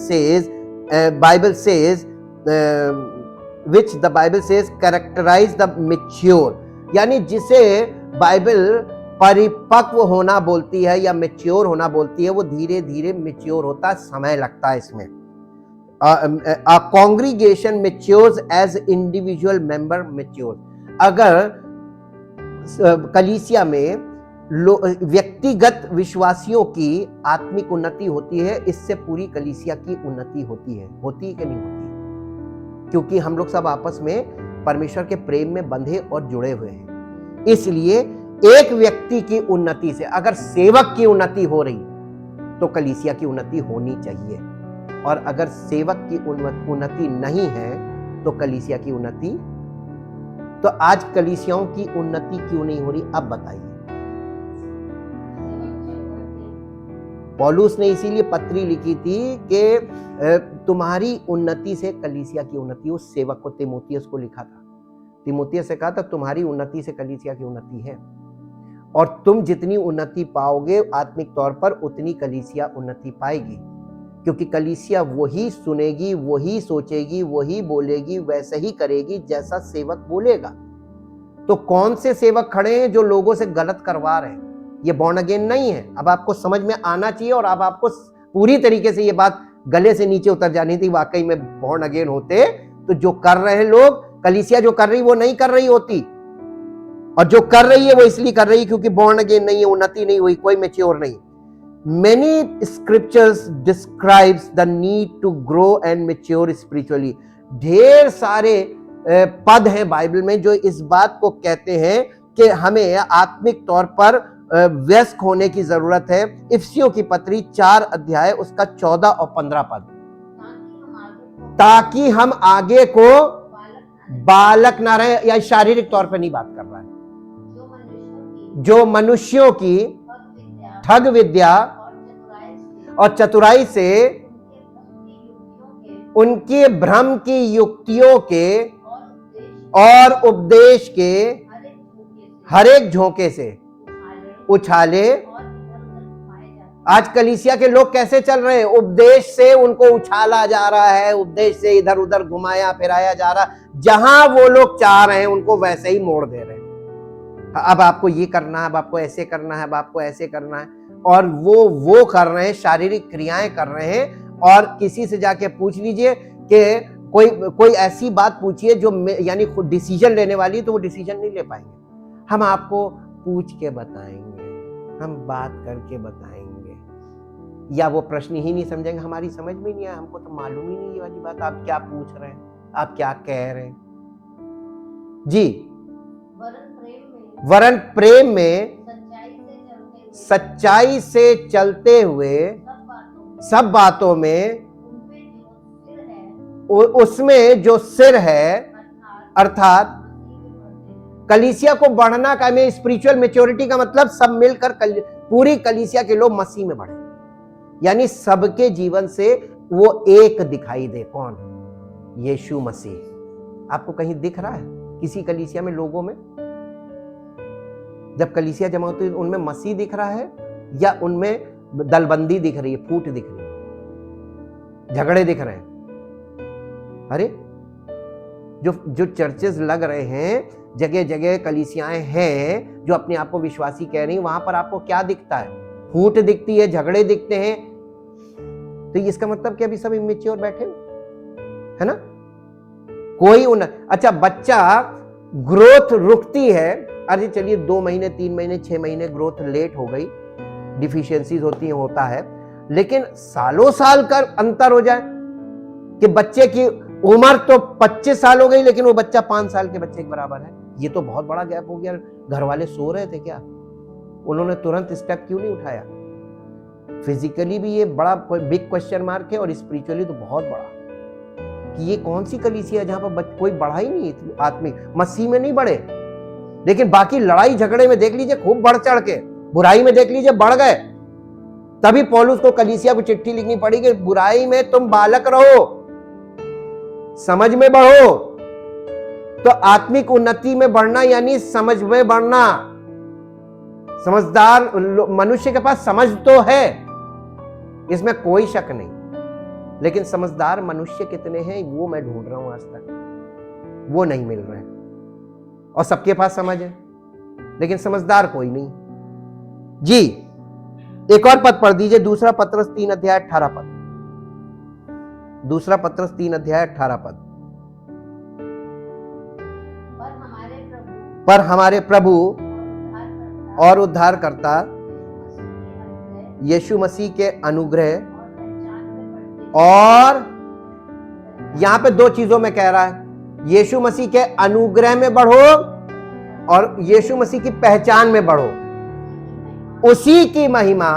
says characterize the mature। यानी जिसे बाइबल परिपक्व होना बोलती है या मैच्योर होना बोलती है, वो धीरे धीरे मैच्योर होता है, समय लगता है इसमें। A congregation matures as individual member matures। अगर कलीसिया में व्यक्तिगत विश्वासियों की आत्मिक उन्नति होती है, इससे पूरी कलीसिया की उन्नति होती है कि नहीं होती है? क्योंकि हम लोग सब आपस में परमेश्वर के प्रेम में बंधे और जुड़े हुए हैं। इसलिए एक व्यक्ति की उन्नति से, अगर सेवक की उन्नति हो रही तो कलीसिया की उन्नति होनी चाहिए, और अगर सेवक की उन्नति नहीं है तो कलीसिया की उन्नति। तो आज कलीसियाओं की उन्नति क्यों नहीं हो रही, अब बताइए। पौलुस ने इसीलिए पत्री लिखी थी कि तुम्हारी उन्नति से कलीसिया की उन्नति। उस सेवक को, तीमुथियुस को लिखा था, तीमुथियुस से कहा था तुम्हारी उन्नति से कलीसिया की उन्नति है, और तुम जितनी उन्नति पाओगे आत्मिक तौर पर, उतनी कलीसिया उन्नति पाएगी। क्योंकि कलीसिया वही सुनेगी, वही सोचेगी, वही बोलेगी, वैसे ही करेगी जैसा सेवक बोलेगा। तो कौन से सेवक खड़े हैं जो लोगों से गलत करवा रहे हैं? ये बॉर्न अगेन नहीं है। अब आपको समझ में आना चाहिए, और अब आपको पूरी तरीके से ये बात गले से नीचे उतर जानी थी। वाकई में बॉर्न अगेन होते तो जो कर रहे हैं लोग, कलीसिया जो कर रही वो नहीं कर रही होती, और जो कर रही है वो इसलिए कर रही है क्योंकि बॉर्न अगेन नहीं है, उन्नति नहीं हुई, कोई मैच्योर नहीं। Many scriptures describes the need to grow and mature spiritually। ढेर सारे पद हैं बाइबल में जो इस बात को कहते हैं कि हमें आत्मिक तौर पर व्यस्क होने की जरूरत है। इफिसियों की पत्री 4 अध्याय उसका 14 और 15 पद, ताकि हम आगे को बालक ना रहे, या शारीरिक तौर पर नहीं बात कर रहा है, जो मनुष्यों की ठग विद्या और चतुराई से उनके भ्रम की युक्तियों के और उपदेश के हर एक झोंके से उछाले। आज कलीसिया के लोग कैसे चल रहे हैं? उपदेश से उनको उछाला जा रहा है, उपदेश से इधर उधर घुमाया फिराया जा रहा, जहां वो लोग चाह रहे हैं उनको वैसे ही मोड़ दे रहे हैं। अब आपको ये करना है, अब आपको ऐसे करना है, अब आपको ऐसे करना है, और वो कर रहे हैं, शारीरिक क्रियाएं कर रहे हैं। और किसी से जाके पूछ लीजिए कि कोई ऐसी बात पूछिए जो यानी खुद डिसीजन लेने वाली, तो वो डिसीजन नहीं ले पाएंगे। हम आपको पूछ के बताएंगे, हम बात करके बताएंगे, या वो प्रश्न ही नहीं समझेंगे, हमारी समझ में नहीं आया, हमको तो मालूम ही नहीं ये वाली बात, आप क्या पूछ रहे हैं, आप क्या कह रहे हैं जी। वरन प्रेम में सच्चाई से चलते हुए सब बातों में उसमें जो सिर है, अर्थात कलीसिया को बढ़ना का में स्पिरिचुअल मैच्योरिटी का मतलब सब मिलकर पूरी कलीसिया के लोग मसीह में बढ़े, यानी सबके जीवन से वो एक दिखाई दे। कौन? यीशु मसीह। आपको कहीं दिख रहा है किसी कलीसिया में लोगों में? जब कलीसिया जमा होती है उनमें मसीह दिख रहा है या उनमें दलबंदी दिख रही है, फूट दिख रही है, झगड़े दिख रहे हैं? अरे जो चर्चेस लग रहे हैं, जगह जगह कलीसियाएं हैं जो अपने आप को विश्वासी कह रही हैं, वहां पर आपको क्या दिखता है? फूट दिखती है, झगड़े दिखते हैं। तो इसका मतलब कि अभी सब इमेच्योर बैठे है ना? कोई अच्छा, बच्चा ग्रोथ रुकती है, अरे चलिए 2 महीने 3 महीने 6 महीने ग्रोथ लेट हो गई, डिफिशियंसीज होती हैं, होता है, लेकिन सालों साल का अंतर हो जाए कि बच्चे की उम्र तो 25 साल हो गई लेकिन वो बच्चा 5 साल के बच्चे के बराबर है, ये तो बहुत बड़ा गैप हो गया। घर वाले सो रहे थे क्या? उन्होंने तुरंत स्टेप क्यों नहीं उठाया? फिजिकली भी ये बड़ा बिग क्वेश्चन मार्क है, और स्पिरिचुअली तो बहुत बड़ा, कि ये कौन सी कलीसिया है जहां पर कोई बढ़ा ही नहीं, आत्मिक मसीह में नहीं बढ़े, लेकिन बाकी लड़ाई झगड़े में देख लीजिए खूब बढ़ चढ़ के, बुराई में देख लीजिए बढ़ गए। तभी पौलुस को कलीसिया को चिट्ठी लिखनी पड़ी कि बुराई में तुम बालक रहो, समझ में बढ़ो। तो आत्मिक उन्नति में बढ़ना यानी समझ में बढ़ना। समझदार मनुष्य के पास समझ तो है, इसमें कोई शक नहीं, लेकिन समझदार मनुष्य कितने हैं वो मैं ढूंढ रहा हूं, आज तक वो नहीं मिल रहे हैं। और सबके पास समझ है लेकिन समझदार कोई नहीं जी। एक और पद पढ़ दीजिए, दूसरा पत्रस 3 अध्याय 18 पद। दूसरा पत्रस 3 अध्याय 18 पद। पर हमारे प्रभु और उद्धारकर्ता यीशु मसीह के अनुग्रह, और यहां पे 2 चीजों में कह रहा है, यीशु मसीह के अनुग्रह में बढ़ो और यीशु मसीह की पहचान में बढ़ो। उसी की महिमा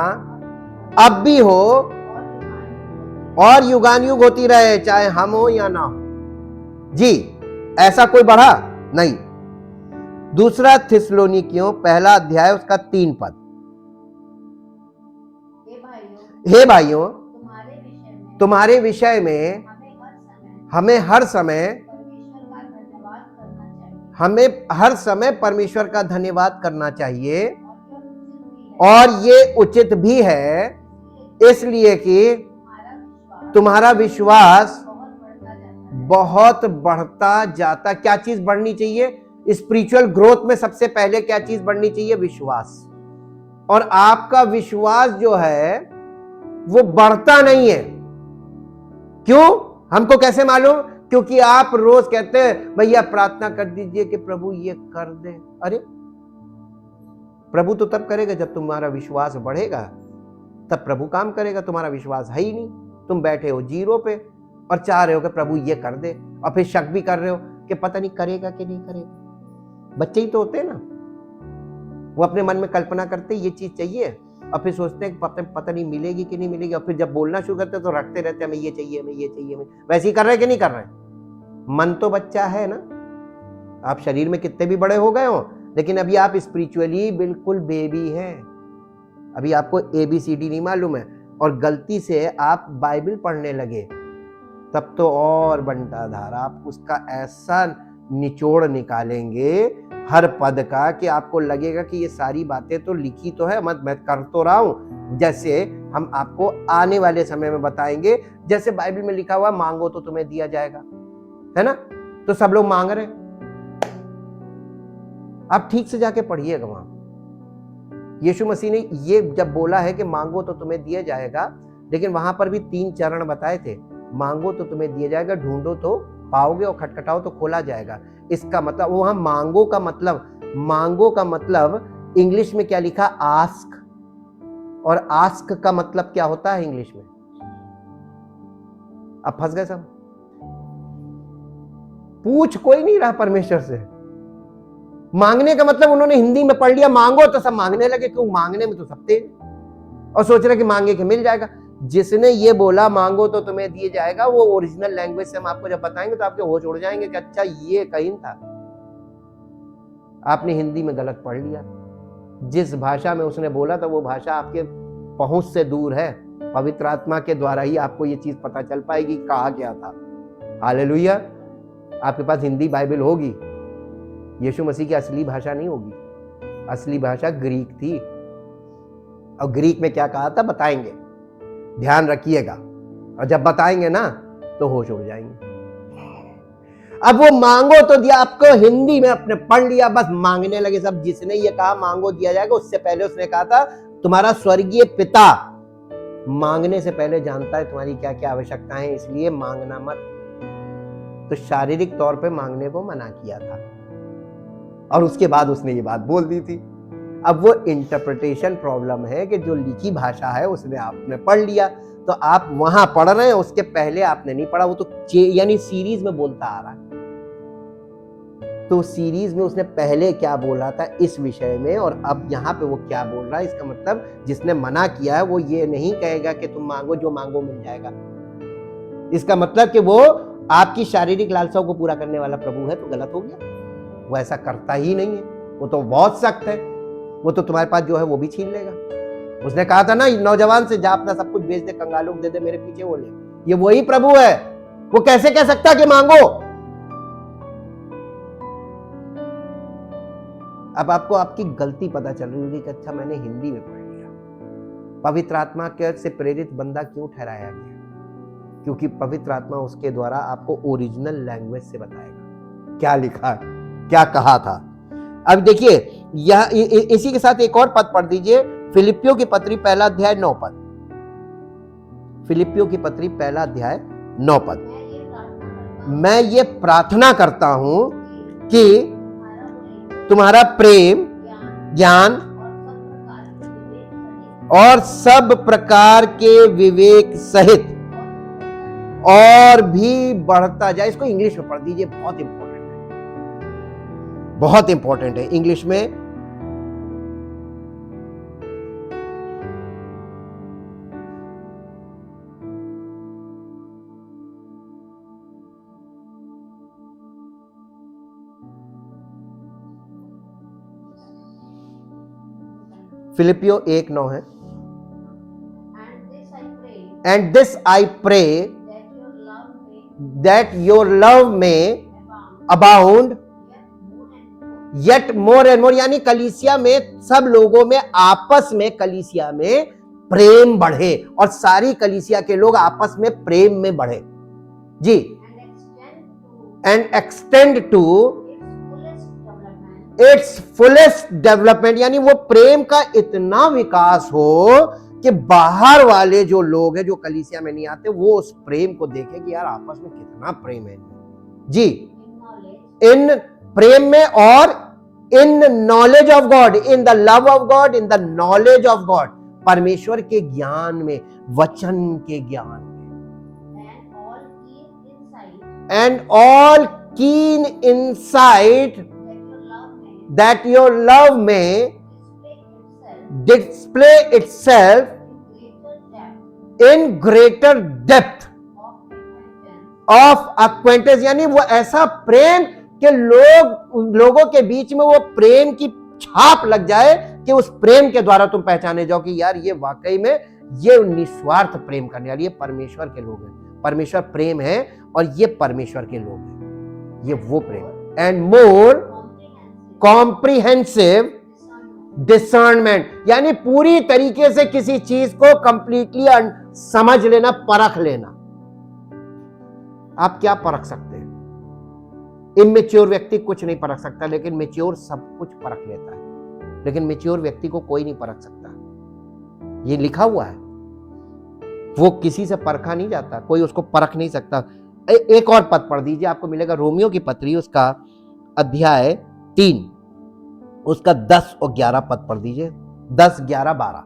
अब भी हो और युगानुयुग होती रहे, चाहे हम हो या ना हो जी। ऐसा कोई बढ़ा नहीं। दूसरा थिस्सलुनीकियों 1 अध्याय उसका 3 पद। हे भाइयों, तुम्हारे विषय में हमें हर समय परमेश्वर का धन्यवाद करना चाहिए, और ये उचित भी है, इसलिए कि तुम्हारा विश्वास बहुत बढ़ता जाता। क्या चीज बढ़नी चाहिए? स्पिरिचुअल ग्रोथ में सबसे पहले क्या चीज बढ़नी चाहिए? विश्वास। और आपका विश्वास जो है वो बढ़ता नहीं है। क्यों? हमको कैसे मालूम? क्योंकि आप रोज कहते हैं भैया प्रार्थना कर दीजिए कि प्रभु ये कर दे। अरे प्रभु तो तब करेगा जब तुम्हारा विश्वास बढ़ेगा, तब प्रभु काम करेगा। तुम्हारा विश्वास है ही नहीं, तुम बैठे हो 0 पे और चाह रहे हो कि प्रभु ये कर दे, और फिर शक भी कर रहे हो कि पता नहीं करेगा कि नहीं करेगा। बच्चे ही तो होते हैं ना, वो अपने मन में कल्पना करते ये चीज चाहिए, और फिर सोचते हैं पता नहीं मिलेगी कि नहीं मिलेगी, और फिर जब बोलना शुरू करते हैं तो रखते रहते हैं हमें ये चाहिए, हमें ये चाहिए, हमें। वैसे ही कर रहे हैं कि नहीं कर रहे हैं? मन तो बच्चा है ना। आप शरीर में कितने भी बड़े हो गए हो, लेकिन अभी आप स्पिरिचुअली बिल्कुल बेबी हैं। अभी आपको ABCD नहीं मालूम है और गलती से आप बाइबल पढ़ने लगे, तब तो और बंटाधार आप उसका ऐसा निचोड़ निकालेंगे हर पद का कि आपको लगेगा कि ये सारी बातें तो लिखी तो है, मैं कर तो रहा हूं, जैसे हम आपको आने वाले समय में बताएंगे। जैसे बाइबल में लिखा हुआ मांगो तो तुम्हें दिया जाएगा, है ना? तो सब लोग मांग रहे, आप ठीक से जाके पढ़िएगा। वहां यीशु मसीह ने ये जब बोला है कि मांगो तो तुम्हें दिया जाएगा, लेकिन वहां पर भी 3 चरण बताए थे। मांगो तो तुम्हें दिया जाएगा, ढूंढो तो पाओगे और खटखटाओ तो खोला जाएगा। इसका मतलब वहां मांगो का मतलब इंग्लिश में क्या लिखा? आस्क। और आस्क का मतलब क्या होता है इंग्लिश में? अब फंस गए सब। पूछ कोई नहीं रहा परमेश्वर से। मांगने का मतलब उन्होंने हिंदी में पढ़ लिया, मांगो तो सब मांगने लगे। क्यों? मांगने में तो सब तेज और सोच रहे कि मांगे के मिल जाएगा। जिसने ये बोला मांगो तो तुम्हें दिए जाएगा, वो ओरिजिनल लैंग्वेज से हम आपको जब बताएंगे तो आपके होश उड़ जाएंगे कि अच्छा ये कहीं था। आपने हिंदी में गलत पढ़ लिया। जिस भाषा में उसने बोला था वो भाषा आपके पहुंच से दूर है। पवित्र आत्मा के द्वारा ही आपको ये चीज पता चल पाएगी कहा क्या था। हालेलुया। आपके पास हिंदी बाइबल होगी, यीशु मसीह की असली भाषा नहीं होगी। असली भाषा ग्रीक थी। और ग्रीक में क्या कहा था बताएंगे, ध्यान रखिएगा। और जब बताएंगे ना तो होश उड़ जाएंगे। अब वो मांगो तो दिया, आपको हिंदी में अपने पढ़ लिया, बस मांगने लगे सब। जिसने ये कहा मांगो दिया जाएगा, उससे पहले उसने कहा था तुम्हारा स्वर्गीय पिता मांगने से पहले जानता है तुम्हारी क्या क्या आवश्यकताएं हैं, इसलिए मांगना मत। तो शारीरिक तौर पे मांगने को मना किया था और उसके बाद उसने ये बात बोल दी थी। अब वो इंटरप्रिटेशन प्रॉब्लम है कि जो लिखी भाषा है उसने आपने पढ़ लिया, तो आप वहां पढ़ रहे हैं, उसके पहले आपने नहीं पढ़ा। वो तो यानी सीरीज में बोलता आ रहा है। तो सीरीज में उसने पहले क्या बोला था इस विषय में, और अब यहाँ पे वो क्या बोल रहा है। इसका मतलब जिसने मना किया है वो ये नहीं कहेगा कि तुम मांगो, जो मांगो मिल जाएगा। इसका मतलब कि वो आपकी शारीरिक लालसाओं को पूरा करने वाला प्रभु है, तो गलत हो गया। वो ऐसा करता ही नहीं है, वो तो बहुत सख्त है। वो तो तुम्हारे पास जो है वो भी छीन लेगा। उसने कहा था ना नौजवान से, जा अपना सब कुछ बेच दे, कंगालों को दे दे, मेरे पीछे वो ले। ये वही प्रभु है। वो कैसे कह सकता कि मांगो? अब आपको आपकी गलती पता चल रही होगी कि अच्छा मैंने हिंदी में पढ़ लिया। पवित्र आत्मा के से प्रेरित बंदा क्यों ठहराया गया? क्योंकि पवित्र आत्मा उसके द्वारा आपको ओरिजिनल लैंग्वेज से बताएगा क्या लिखा है, क्या कहा था। अब देखिए यह इसी के साथ एक और पद पढ़ दीजिए, फिलिपियों की पत्री 1 अध्याय 9 पद। फिलिपियों की पत्री 1 अध्याय 9 पद। मैं ये प्रार्थना करता हूं कि तुम्हारा प्रेम, ज्ञान और सब प्रकार के विवेक सहित और भी बढ़ता जाए। इसको इंग्लिश में पढ़ दीजिए, बहुत इंपॉर्टेंट है, बहुत इंपॉर्टेंट है इंग्लिश में। फिलिपियो 1:9 है। And this I pray that your love may abound yet more and more, यानी कलीसिया में सब लोगों में आपस में कलीसिया में प्रेम बढ़े और सारी कलीसिया के लोग आपस में प्रेम में बढ़े जी। And extend to its fullest development, यानी वो प्रेम का इतना विकास हो कि बाहर वाले जो लोग हैं जो कलीसिया में नहीं आते वो उस प्रेम को देखें कि यार आपस में कितना प्रेम है जी। इन प्रेम में और in knowledge of God, in the love of God, in the knowledge of God, परमेश्वर के ज्ञान में, वचन के ज्ञान में। एंड ऑल कीन insight that your love may display itself in greater depth of acquaintance, यानी वो ऐसा प्रेम कि लोगों के बीच में वो प्रेम की छाप लग जाए कि उस प्रेम के द्वारा तुम पहचाने जाओ कि यार ये वाकई में ये निस्वार्थ प्रेम करने वाले, ये परमेश्वर के लोग हैं, परमेश्वर प्रेम है और ये परमेश्वर के लोग हैं, ये वो प्रेम। एंड मोर कॉम्प्रिहेंसिव डिसर्नमेंट, यानी पूरी तरीके से किसी चीज को कंप्लीटली समझ लेना, परख लेना। आप क्या परख सकते हैं? इमेच्योर व्यक्ति कुछ नहीं परख सकता, लेकिन मेच्योर सब कुछ परख लेता है। लेकिन मेच्योर व्यक्ति को कोई नहीं परख सकता, ये लिखा हुआ है, वो किसी से परखा नहीं जाता, कोई उसको परख नहीं सकता। एक और पद पढ़ दीजिए, आपको मिलेगा रोमियो की पत्री, उसका अध्याय 3, उसका 10 और 11 पद पढ़ दीजिए। 10, 11, 12।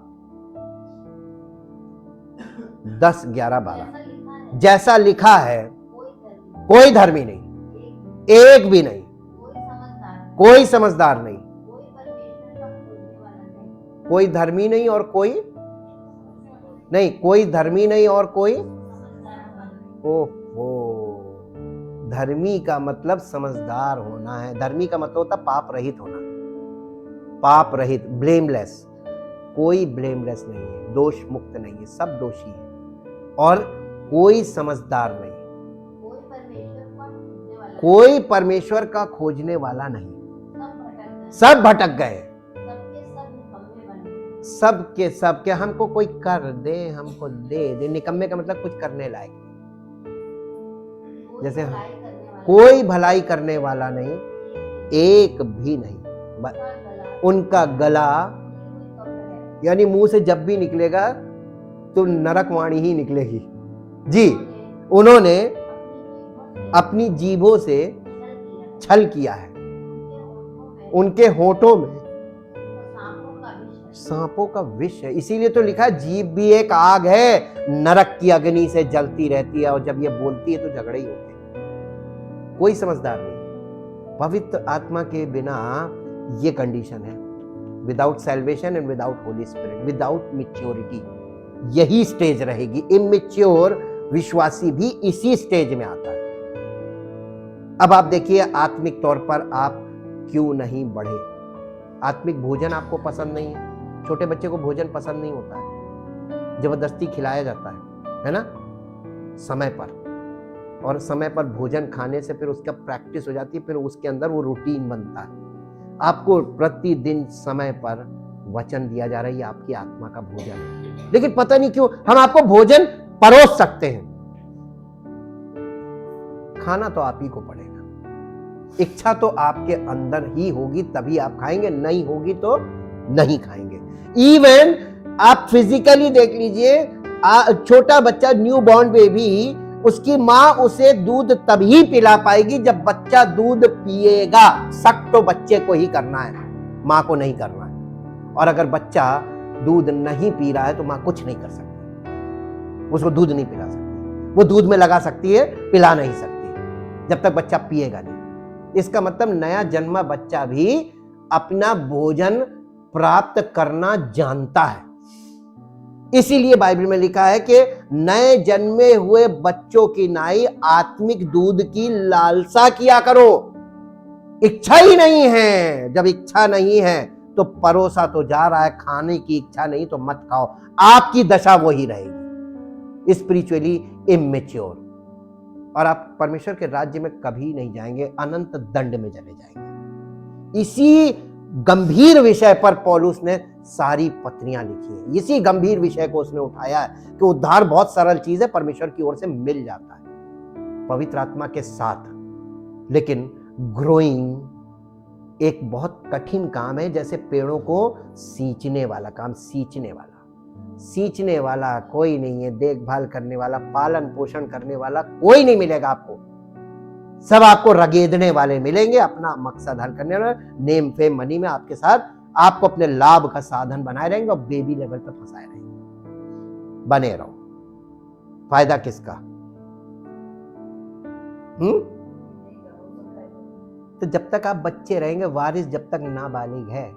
10, 11, 12। जैसा लिखा है कोई धर्मी नहीं, एक भी नहीं, कोई समझदार नहीं, कोई धर्मी नहीं और कोई नहीं, कोई धर्मी नहीं और कोई, ओहो, धर्मी का मतलब समझदार होना है। धर्मी का मतलब होता पाप रहित होना, पाप रहित, ब्लेमलेस। कोई ब्लेमलेस नहीं है, दोष मुक्त नहीं है, सब दोषी है। और कोई समझदार नहीं, कोई परमेश्वर का खोजने वाला नहीं, सब भटक गए, सब के सब के हमको कोई कर दे, हमको दे दे। निकम्मे का मतलब कुछ करने लायक, जैसे कोई भलाई करने वाला नहीं, एक भी नहीं। उनका गला, यानी मुंह से जब भी निकलेगा तो नरक वाणी ही निकलेगी जी। उन्होंने अपनी जीभों से छल किया है, उनके होठों में सांपों का विष है। इसीलिए तो लिखा है जीभ भी एक आग है, नरक की अग्नि से जलती रहती है, और जब ये बोलती है तो झगड़े ही होते हैं। कोई समझदार नहीं। पवित्र आत्मा के बिना ये कंडीशन है, without salvation and without Holi spirit, without maturity, यही स्टेज रहेगी। इमेच्योर विश्वासी भी इसी स्टेज में आता है। अब आप देखिए आत्मिक तौर पर आप क्यों नहीं बढ़े। आत्मिक भोजन आपको पसंद नहीं है, छोटे बच्चे को भोजन पसंद नहीं होता है, जबरदस्ती खिलाया जाता है ना, समय पर। और समय पर भोजन खाने से फिर उसका प्रैक्टिस हो जाती है, फिर उसके अंदर वो रूटीन बनता है। आपको प्रतिदिन समय पर वचन दिया जा रहा है, ये आपकी आत्मा का भोजन है। लेकिन पता नहीं क्यों हम आपको भोजन परोस सकते हैं, खाना तो आप ही को पड़ेगा। इच्छा तो आपके अंदर ही होगी तभी आप खाएंगे, नहीं होगी तो नहीं खाएंगे। इवन आप फिजिकली देख लीजिए, छोटा बच्चा, न्यू बॉर्न बेबी, उसकी मां उसे दूध तभी पिला पाएगी जब बच्चा दूध पिएगा। शक तो बच्चे को ही करना है, मां को नहीं करना है। और अगर बच्चा दूध नहीं पी रहा है तो मां कुछ नहीं कर सकती, उसको दूध नहीं पिला सकती। वो दूध में लगा सकती है, पिला नहीं सकती जब तक बच्चा पिएगा नहीं। इसका मतलब नया जन्मा बच्चा भी अपना भोजन प्राप्त करना जानता है। इसीलिए बाइबल में लिखा है कि नए जन्मे हुए बच्चों की नाई आत्मिक दूध की लालसा किया करो। इच्छा ही नहीं है, जब इच्छा नहीं है तो परोसा तो जा रहा है, खाने की इच्छा नहीं तो मत खाओ। आपकी दशा वही रहेगी, स्पिरिचुअली इमेच्योर, और आप परमेश्वर के राज्य में कभी नहीं जाएंगे, अनंत दंड में चले जाएंगे। इसी गंभीर विषय पर पौलुस ने सारी पत्रियां लिखी है, इसी गंभीर विषय को उसने उठाया है कि उद्धार बहुत सरल चीज है, परमेश्वर की ओर से मिल जाता है पवित्र आत्मा के साथ। लेकिन ग्रोइंग एक बहुत कठिन काम है, जैसे पेड़ों को सींचने वाला काम। सींचने वाला कोई नहीं है, देखभाल करने वाला, पालन पोषण करने वाला कोई नहीं मिलेगा आपको। सब आपको रगेदने वाले मिलेंगे, अपना मकसद हल करने वाले, नेम फेम मनी में आपके साथ आपको अपने लाभ का साधन बनाए रहेंगे और बेबी लेवल पर फंसाए रहेंगे। बने रहो, फायदा किसका? तो जब तक आप बच्चे रहेंगे, वारिस जब तक नाबालिग है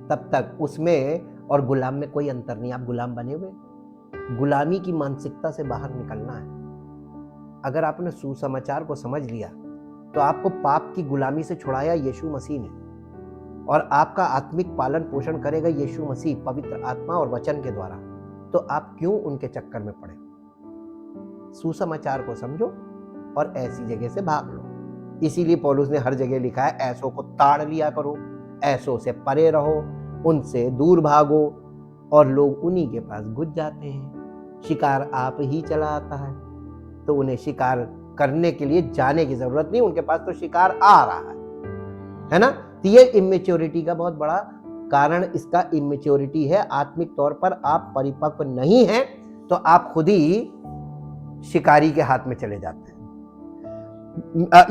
तब तक उसमें और गुलाम में कोई अंतर नहीं। आप गुलाम बने हुए, गुलामी की मानसिकता से बाहर निकलना है। अगर आपने सुसमाचार को समझ लिया तो आपको पाप की गुलामी से छुड़ाया यीशु मसीह ने, और आपका आत्मिक पालन पोषण करेगा यीशु मसीह पवित्र आत्मा और वचन के द्वारा, तो आप क्यों उनके चक्कर में पड़े? सुसमाचार को समझो और ऐसी जगह से भाग लो। इसीलिए पौलुस ने हर जगह लिखा है, ऐसों को ताड़ लिया करो, ऐसों से परे रहो, उनसे दूर भागो। और लोग उन्हीं के पास घुस जाते हैं। शिकार आप ही चला आता है, तो उन्हें शिकार करने के लिए जाने की जरूरत नहीं, उनके पास तो शिकार आ रहा है ना। तो ये इमेच्योरिटी का बहुत बड़ा कारण इसका इमेच्योरिटी है। आत्मिक तौर पर आप परिपक्व नहीं हैं, तो आप खुद ही शिकारी के हाथ में चले जाते हैं।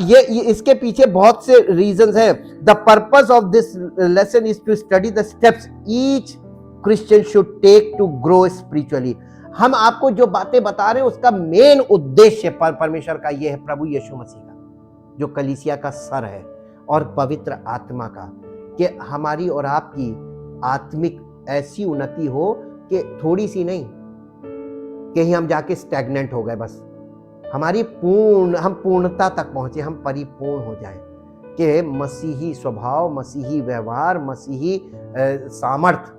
ये इसके पीछे बहुत से रीजंस हैं। The purpose of this lesson is to study the steps each Christian should take to grow spiritually. हम आपको जो बातें बता रहे हैं उसका मेन उद्देश्य परमेश्वर का ये है, प्रभु यीशु मसीह का जो कलीसिया का सर है, और पवित्र आत्मा का, कि हमारी और आपकी आत्मिक ऐसी उन्नति हो कि थोड़ी सी नहीं, कहीं हम जाके स्टैग्नेंट हो गए, बस हम पूर्णता तक पहुंचे, हम परिपूर्ण हो जाएं, कि मसीही स्वभाव, मसीही व्यवहार, मसीही सामर्थ,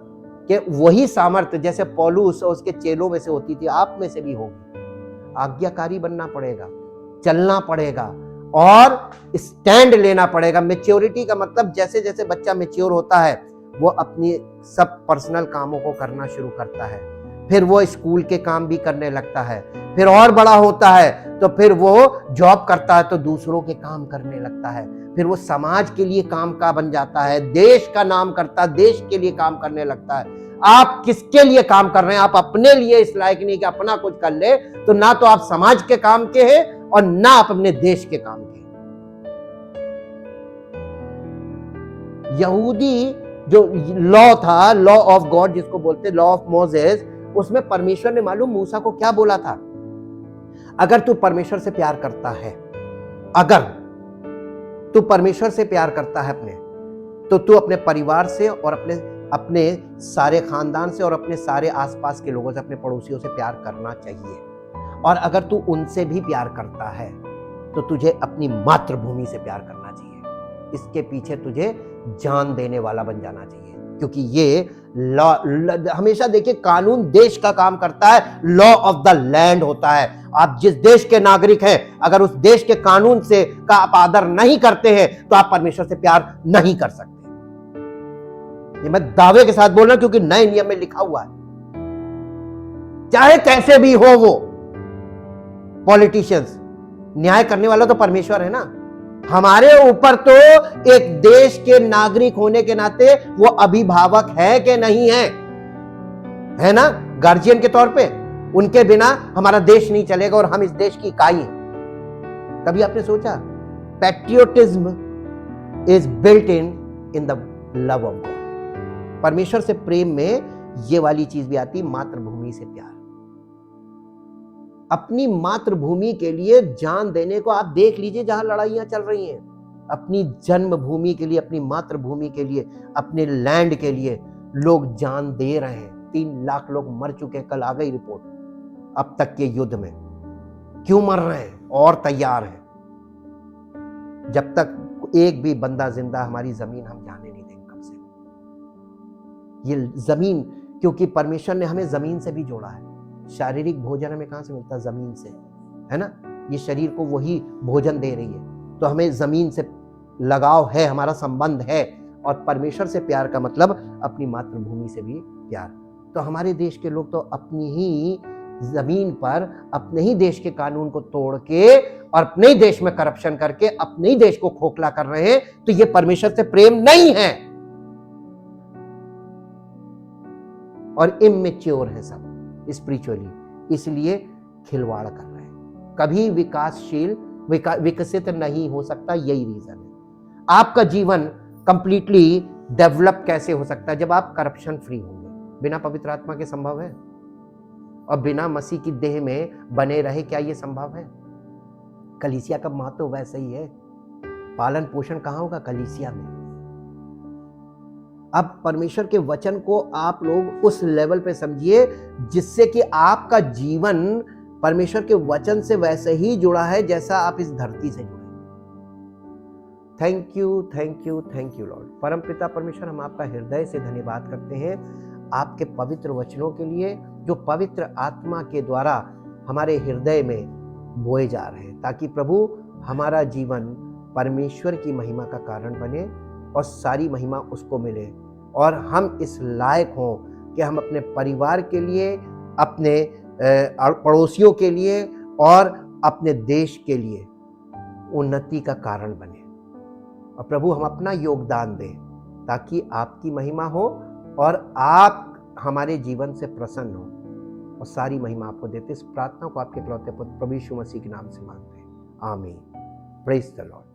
कि वही सामर्थ जैसे पौलुस और उसके चेलों में से होती थी, आप में से भी होगी। आज्ञाकारी बनना पड़ेगा, चलना पड़ेगा और स्टैंड लेना पड़ेगा। मैच्योरिटी का मतलब जैसे जैसे बच्चा मैच्योर होता है वो अपनी सब पर्सनल कामों को करना शुरू करता है, फिर वो स्कूल के काम भी करने लगता है, फिर और बड़ा होता है तो फिर वो जॉब करता है तो दूसरों के काम करने लगता है, फिर वो समाज के लिए काम का बन जाता है, देश का नाम करता है, देश के लिए काम करने लगता है। आप किसके लिए काम कर रहे हैं? आप अपने लिए इस लायक नहीं कि अपना कुछ कर ले, तो ना तो आप समाज के काम के हैं और ना आप अपने देश के काम के। यहूदी जो लॉ था, लॉ ऑफ गॉड जिसको बोलते, लॉ ऑफ मोसेस, उसमें परमेश्वर ने मालूम मूसा को क्या बोला था? अगर तू परमेश्वर से प्यार करता है, अगर तू परमेश्वर से प्यार करता है अपने, तो तू अपने परिवार से और अपने सारे खानदान से और अपने सारे आसपास के लोगों से, अपने पड़ोसियों से प्यार करना चाहिए। और अगर तू उनसे भी प्यार करता है तो तुझे अपनी मातृभूमि से प्यार करना चाहिए। इसके पीछे तुझे जान देने वाला बन जाना चाहिए, क्योंकि ये लॉ, हमेशा देखिए कानून देश का काम करता है, लॉ ऑफ द लैंड होता है। आप जिस देश के नागरिक हैं, अगर उस देश के कानून से का आप आदर नहीं करते हैं तो आप परमेश्वर से प्यार नहीं कर सकते। ये मैं दावे के साथ बोल रहा हूं, क्योंकि नए नियम में लिखा हुआ है। चाहे कैसे भी हो वो पॉलिटिशियंस, न्याय करने वाला तो परमेश्वर है ना। हमारे ऊपर तो एक देश के नागरिक होने के नाते वो अभिभावक है कि नहीं है ना, गार्जियन के तौर पे। उनके बिना हमारा देश नहीं चलेगा और हम इस देश की इकाई हैं। कभी आपने सोचा? Patriotism is built in the love of God. परमेश्वर से प्रेम में ये वाली चीज भी आती, मातृभूमि से प्यार। अपनी मातृभूमि के लिए जान देने को आप देख लीजिए, जहां लड़ाइयां चल रही हैं, अपनी जन्मभूमि के लिए, अपनी मातृभूमि के लिए, अपने लैंड के लिए लोग जान दे रहे हैं। 3 लाख लोग मर चुके, कल आ गई रिपोर्ट अब तक के युद्ध में। क्यों मर रहे हैं? और तैयार हैं। जब तक एक भी बंदा जिंदा, हमारी जमीन हम जाने नहीं देंगे कब से। ये जमीन, क्योंकि परमेश्वर ने हमें जमीन से भी जोड़ा है। शारीरिक भोजन हमें कहां से मिलता है? जमीन से, है ना। ये शरीर को वही भोजन दे रही है, तो हमें जमीन से लगाव है, हमारा संबंध है। और परमेश्वर से प्यार का मतलब अपनी मातृभूमि से भी प्यार। तो हमारे देश के लोग तो अपनी ही जमीन पर अपने ही देश के कानून को तोड़ के और अपने ही देश में करप्शन करके अपने ही देश को खोखला कर रहे हैं। तो ये परमेश्वर से प्रेम नहीं है और इमेच्योर है सब स्पिरिचुअली, इसलिए खिलवाड़ कर रहे हैं। कभी विकासशील विकसित नहीं हो सकता। यही रीजन है। आपका जीवन कंप्लीटली डेवलप कैसे हो सकता है? जब आप करप्शन फ्री होंगे। बिना पवित्र आत्मा के संभव है? और बिना मसीह की देह में बने रहे, क्या यह संभव है? कलीसिया का महत्व वैसे ही है। पालन पोषण कहां होगा? कलीसिया में। अब परमेश्वर के वचन को आप लोग उस लेवल पे समझिए जिससे कि आपका जीवन परमेश्वर के वचन से वैसे ही जुड़ा है जैसा आप इस धरती से जुड़े। Thank you, thank you, thank you Lord. परमपिता परमेश्वर, हम आपका हृदय से धन्यवाद करते हैं आपके पवित्र वचनों के लिए, जो पवित्र आत्मा के द्वारा हमारे हृदय में बोए जा रहे हैं, ताकि प्रभु हमारा जीवन परमेश्वर की महिमा का कारण बने और सारी महिमा उसको मिले, और हम इस लायक हों कि हम अपने परिवार के लिए, अपने पड़ोसियों के लिए और अपने देश के लिए उन्नति का कारण बने। और प्रभु, हम अपना योगदान दें ताकि आपकी महिमा हो और आप हमारे जीवन से प्रसन्न हो, और सारी महिमा आपको देते। इस प्रार्थना को आपके इकलौते पुत्र प्रभु यीशु मसीह के नाम से मांगते हैं, आमीन। Praise the Lord.